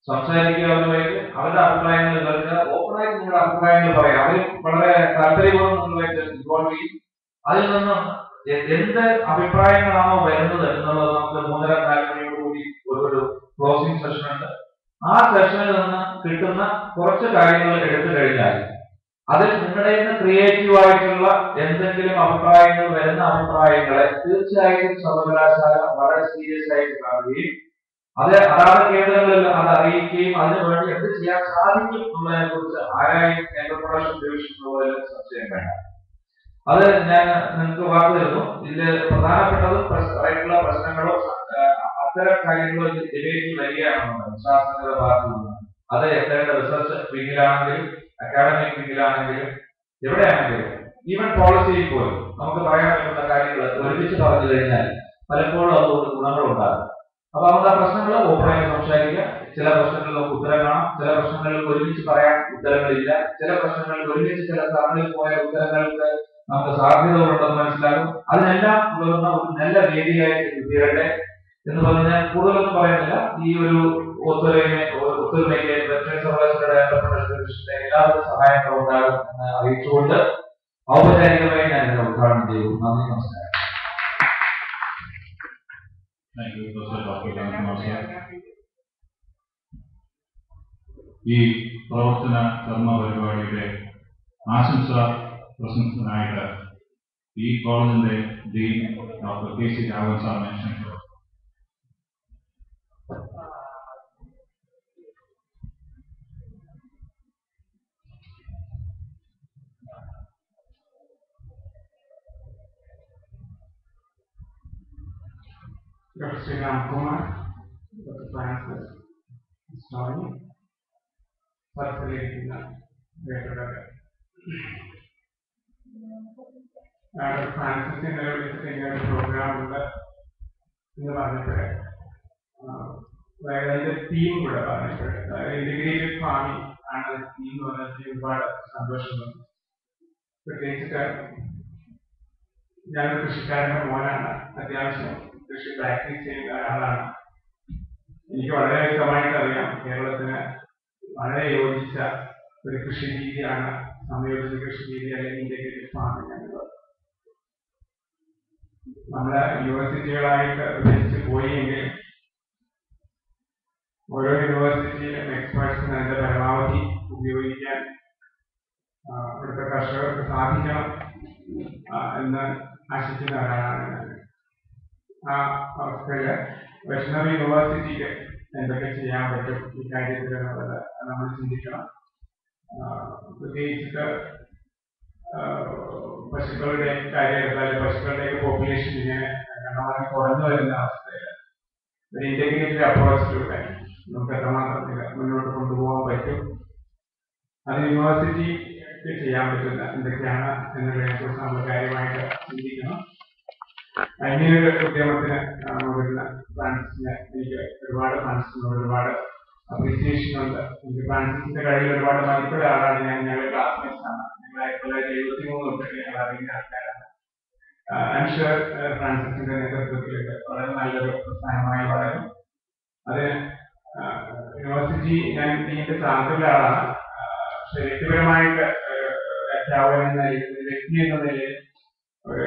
സംസാരിക്കുക അവരുമായിട്ട്, അവരുടെ അഭിപ്രായങ്ങൾ കേൾക്കുക, ഓപ്പണായിട്ട് നിങ്ങളുടെ അഭിപ്രായങ്ങൾ പറയാം. അവർ വളരെ താല്പര്യപൂർവ്വം നിങ്ങളുമായിട്ട് ഇൻവോൾവ് ചെയ്യും. അതിൽ നിന്നും എന്ത് അഭിപ്രായങ്ങളാണോ വരുന്നത് എന്നുള്ളത് നമുക്ക് 3:30-4 മണിയോടുകൂടി ഒരു ക്ലോസിംഗ് സെഷൻ ഉണ്ട്. ആ സെഷനിൽ നിന്ന് കിട്ടുന്ന കുറച്ച് കാര്യങ്ങൾ എടുത്തു കഴിഞ്ഞാൽ അതിൽ നിങ്ങളുടെ ക്രിയേറ്റീവ് ആയിട്ടുള്ള എന്തെങ്കിലും അഭിപ്രായങ്ങൾ വരുന്ന അഭിപ്രായങ്ങളെ തീർച്ചയായിട്ടും സർവകലാശാല വളരെ സീരിയസ് ആയിട്ട് കാണുകയും അതാത് കേന്ദ്രങ്ങളിൽ അത് അറിയിക്കുകയും അതിനു വേണ്ടി എന്ത് ചെയ്യാൻ സാധിക്കും എന്നുള്ളതിനെ കുറിച്ച് ആരായും എന്റർപ്രണർഷിപ്പ് ഡിവിഷൻ സംശയം വേണ്ട. അത് ഞാൻ നിങ്ങൾക്ക് വാക്ക് തരുന്നു. ഇതിൽ പ്രധാനപ്പെട്ടതും ആയിട്ടുള്ള പ്രശ്നങ്ങളോ അത്തരം കാര്യങ്ങളോ ഡിബേറ്റിൽ വരികയാണെന്നുള്ളത് ശാസ്ത്രജ്ഞരുടെ ഭാഗത്തു നിന്ന് അത് എത്തേണ്ട റിസർച്ച് വിങ്ങിലാണെങ്കിലും അക്കാഡമിക് വിങ്ങിലാണെങ്കിലും എവിടെയാണെങ്കിലും ഈവൻ പോളിസിയിൽ പോലും നമുക്ക് പറയാൻ പറ്റുന്ന കാര്യങ്ങൾ ഒരുമിച്ച് പറഞ്ഞു കഴിഞ്ഞാൽ പലപ്പോഴും അതുകൊണ്ട് ഗുണങ്ങളുണ്ടാകും. അപ്പൊ നമുക്ക് ആ പ്രശ്നങ്ങൾ ഓപ്പണായി സംസാരിക്കുക. ചില പ്രശ്നങ്ങളിൽ നമുക്ക് ഉത്തരം കാണാം, ചില പ്രശ്നങ്ങളിൽ ഒരുമിച്ച് പറയാൻ ഉത്തരങ്ങളില്ല, ചില പ്രശ്നങ്ങളിൽ ഒരുമിച്ച് ചില സ്ഥലങ്ങളിൽ പോയ ഉത്തരങ്ങൾക്ക് നമുക്ക് സാധ്യതകളുണ്ടെന്ന് മനസ്സിലാകും. അതിനെല്ലാം ഉതകുന്ന ഒരു നല്ല വേദിയായിട്ട് തീരട്ടെ എന്ന് പറഞ്ഞ് ഞാൻ കൂടുതലൊന്നും പറയുന്നില്ല. ഈ ഒരു ഒത്തൊരുമയ്ക്ക് എല്ലാവിധ സഹായങ്ങളും ഉണ്ടാകും എന്ന് അറിയിച്ചുകൊണ്ട് ഔപചാരികമായി ഞാൻ ഇതിനെ ഉദ്ഘാടനം ചെയ്തു. നന്ദി, നമസ്കാരം. ഈ പ്രവർത്തന കർമ്മ പരിപാടിയുടെ ആശംസ പ്രശംസനായിട്ട് ഈ കോളേജിന്റെ dean doctor K C Raghavan സാറിനെ ക്ഷണിച്ചു. Dr. Sri Ram Kumar, Dr. Francis, Story, Sarthaleekina, Dr. Francis ഇന്നലെ വിളിച്ചിട്ട് ഒരു പ്രോഗ്രാം ഉണ്ട് എന്ന് പറഞ്ഞപ്പോഴേ അതിന്റെ തീം കൂടെ പറഞ്ഞപ്പോഴേ ഇന്റഗ്രേറ്റഡ് ഫാമിംഗ് ആണ് തീം എന്ന് പറഞ്ഞാൽ ഒരുപാട് സന്തോഷം തോന്നി. പ്രത്യേകിച്ചിട്ട് ഞാനൊരു കൃഷിക്കാരന്റെ മോനാണ്, അത്യാവശ്യം കൃഷി പ്രാക്ടീസ് ചെയ്യുന്ന ഒരാളാണ്. എനിക്ക് വളരെ വ്യക്തമായിട്ട് അറിയാം കേരളത്തിന് വളരെ യോജിച്ച ഒരു കൃഷി രീതിയാണ് സംയോജിത കൃഷി രീതി അല്ലെങ്കിൽ ഇന്റഗ്രേറ്റഡ് ഫാമിംഗ് എന്നുള്ളത്. നമ്മളെ യൂണിവേഴ്സിറ്റികളായിട്ട് വിഭജിച്ച് പോയെങ്കിൽ ഓരോ യൂണിവേഴ്സിറ്റിയിലും എക്സ്പേർട്സിന് അതിന്റെ പരമാവധി ഉപയോഗിക്കാൻ ഇവിടുത്തെ കർഷകർക്ക് സാധിക്കണം എന്ന് ആശിക്കുന്ന ഒരാളാണ് ഞാൻ. ആ അവസ്ഥയില് വെറ്ററിനറി യൂണിവേഴ്സിറ്റിക്ക് എന്തൊക്കെ ചെയ്യാൻ പറ്റും ഈ കാര്യത്തിൽ എന്നുള്ളത് നമ്മൾ ചിന്തിക്കണം. പ്രത്യേകിച്ചിട്ട് പശുക്കളുടെ കാര്യം എടുത്താൽ പശുക്കളുടെ പോപ്പുലേഷൻ ഇങ്ങനെ വളരെ കുറഞ്ഞു വരുന്ന അവസ്ഥയിൽ ഒരു ഇന്റഗ്രേറ്റഡ് അപ്രോച്ചിലൂടെ നമുക്ക് എത്രമാത്രം മുന്നോട്ട് കൊണ്ടുപോകാൻ പറ്റും, അത് യൂണിവേഴ്സിറ്റിക്ക് ചെയ്യാൻ പറ്റുന്ന എന്തൊക്കെയാണ് എന്നതിനെ കുറിച്ച് നമ്മൾ കാര്യമായിട്ട് ചിന്തിക്കണം. ഇങ്ങനെയൊരു ഉദ്യമത്തിന് വരുന്ന ഫ്രാൻസിസിന് എനിക്ക് ഒരുപാട് അപ്രീസിയേഷൻ ഉണ്ട്. എനിക്ക് ഫ്രാൻസിസിന്റെ കഴിയിൽ ഒരുപാട് മതിപ്പുള്ള ആളാണ്. ഞങ്ങളുടെ ക്ലാസ്മേറ്റ്സ് ആണ്. ഞങ്ങൾ 1973 തൊട്ട് ഞങ്ങൾ അറിയുന്ന ആൾക്കാരാണ്. ഐ ഷുവർ ഫ്രാൻസിസിന്റെ നേതൃത്വത്തിൽ വളരെ നല്ലൊരു പ്രസ്ഥാനമായി വളരും. അത് യൂണിവേഴ്സിറ്റി ഞാൻ ഇതിന്റെ സ്ഥാനത്തുള്ള ആളാണ്. പക്ഷെ വ്യക്തിപരമായിട്ട് അധ്യാപകൻ എന്ന വ്യക്തി എന്ന നിലയിൽ ഒരു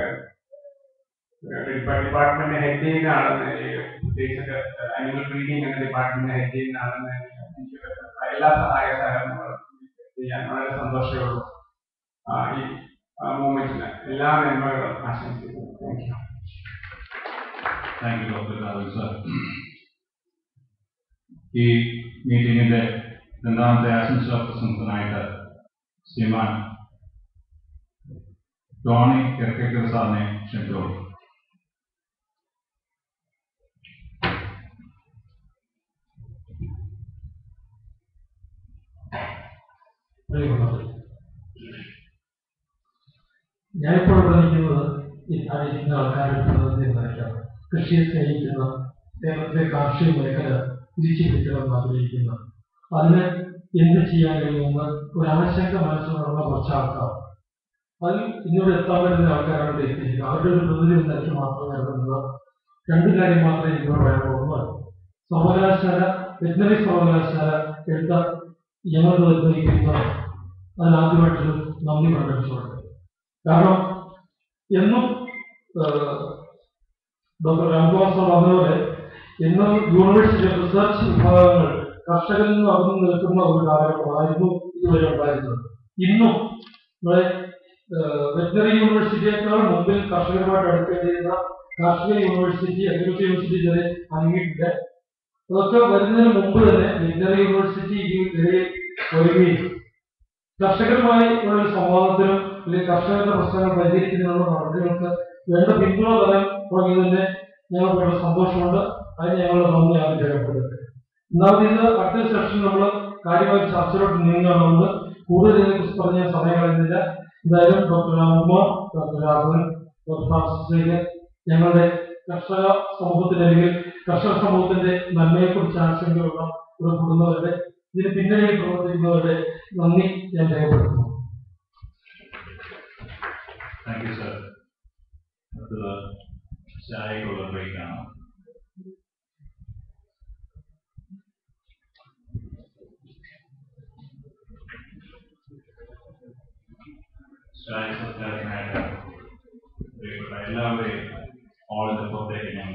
ഡിപ്പാർട്ട്മെന്റ് ഹെഡ് ചെയ്യുന്ന ആളെന്ന നിലയിൽ, പ്രത്യേകിച്ച് അനിമൽ ബ്രീഡിംഗ് എന്ന ഡിപ്പാർട്ട്മെന്റ് ഹെഡ് ചെയ്യുന്ന ആളെന്ന നിലയിൽ എനിക്ക് എല്ലാ സഹായ സഹകരണങ്ങളും ചെയ്യാൻ വളരെ സന്തോഷമുള്ളൂ. ഈ മൂവ്മെന്റിന് എല്ലാ നന്മകളും ആശംസിക്കുന്നു. Thank you doctor Raghavan sir. ഈ മീറ്റിംഗിന്റെ രണ്ടാമത്തെ ആശംസാ പ്രസംഗത്തിനായിട്ട് ശ്രീമാൻ ടോണി കിർക്കേക്കർ സാറിനെ ക്ഷണിച്ചോളൂ. ഞാനിപ്പോൾ പ്രവർത്തിക്കുന്നത് ഈ അറിയിക്കുന്ന ആൾക്കാരുടെ പ്രതിനിധികളായിട്ടാണ്. കൃഷിയെ സ്നേഹിക്കുന്ന, കേരളത്തിലെ കാർഷിക മേഖല തിരിച്ചു പിടിക്കണമെന്ന് ആഗ്രഹിക്കുന്ന, അതിന് എന്ത് ചെയ്യാൻ കഴിയുമെന്ന് ഒരു ആശങ്ക മനസ്സിലുള്ള കുറച്ച് ആൾക്കാർ, അതിൽ ഇന്നോട് എത്താൻ പറ്റുന്ന ആൾക്കാരാണ് ഇവിടെ എത്തിയിരിക്കുന്നത്. അവരുടെ ഒരു പ്രതിനിധി നിലയ്ക്ക് മാത്രം കരുതുന്നത് രണ്ട് കാര്യം മാത്രമേ എന്നോട് പറയാനുള്ളൂ. സർവകലാശാല, വെറ്ററിനറി സർവകലാശാല എടുത്ത ഞങ്ങൾ നിർവഹിക്കുന്നത് അതിനാദ്യമായിട്ടൊരു നന്ദി പ്രകടിപ്പിച്ചുകൊണ്ട്. കാരണം എന്നും ഡോക്ടർ രാംകുമാർ സാർ പറഞ്ഞതുപോലെ ഇന്ന് യൂണിവേഴ്സിറ്റി റിസർച്ച് വിഭാഗങ്ങൾ കർഷകരിൽ നിന്ന് അകന്നു നിൽക്കുന്ന ഒരു കാലഘട്ടമായിരുന്നു ഇതുവരെ ഉണ്ടായിരുന്നത്. ഇന്നും നമ്മുടെ വെറ്ററിനറി യൂണിവേഴ്സിറ്റിയേക്കാൾ മുമ്പിൽ കർഷകരുമായിട്ട് അടുക്കേണ്ടിയിരുന്ന കാർഷിക യൂണിവേഴ്സിറ്റി, അഗ്രികൾച്ചർ യൂണിവേഴ്സിറ്റി വരെ അനങ്ങിയിട്ടുണ്ട്. അതൊക്കെ വരുന്നതിന് മുമ്പ് തന്നെ വെറ്ററിനറി യൂണിവേഴ്സിറ്റി ഇതിനിടയിൽ ഒരുങ്ങി കർഷകരുമായി ഉള്ള സംവാദത്തിനും അല്ലെങ്കിൽ കർഷകരുടെ പ്രശ്നങ്ങൾ പരിഹരിക്കുന്നതിനുള്ള നടപടികൾക്ക് വേണ്ട പിന്തുണ തരാൻ തുടങ്ങിയതിന്റെ ഞങ്ങൾക്ക് വളരെ സന്തോഷമുണ്ട്. അതിന് ഞങ്ങളുടെ നന്ദി ആദ്യം രേഖപ്പെടുത്തുന്നത്. ഒന്നാമത് ഇത് അടുത്ത സെഷൻ നമ്മൾ കാര്യമായി ചർച്ചയിലോട്ട് നീങ്ങുകയാണെന്ന് കൂടുതൽ ഇതിനെക്കുറിച്ച് പറഞ്ഞ സമയം കളയുന്നില്ല. എന്തായാലും doctor Ramkumar, doctor Raghavan, doctor Francis ഞങ്ങളുടെ കർഷക സമൂഹത്തിന്റെ അല്ലെങ്കിൽ കർഷക സമൂഹത്തിന്റെ നന്മയെക്കുറിച്ച് ആശങ്കയുള്ള ഇവിടെ കൂടുന്നവരുടെ, ഇതിന് പിന്നണിയിൽ പ്രവർത്തിക്കുന്നവരുടെ നന്ദി ഞാൻ രേഖപ്പെടുത്തുന്നു. Thank you sir. അടുത്തത് ചായക്കുള്ള ബ്രേക്കാണ്. ചായ സത്കാരത്തിനായിട്ട് പ്രിയപ്പെട്ട എല്ലാവരെയും ഓൾ പുറത്തേക്ക് ഞാൻ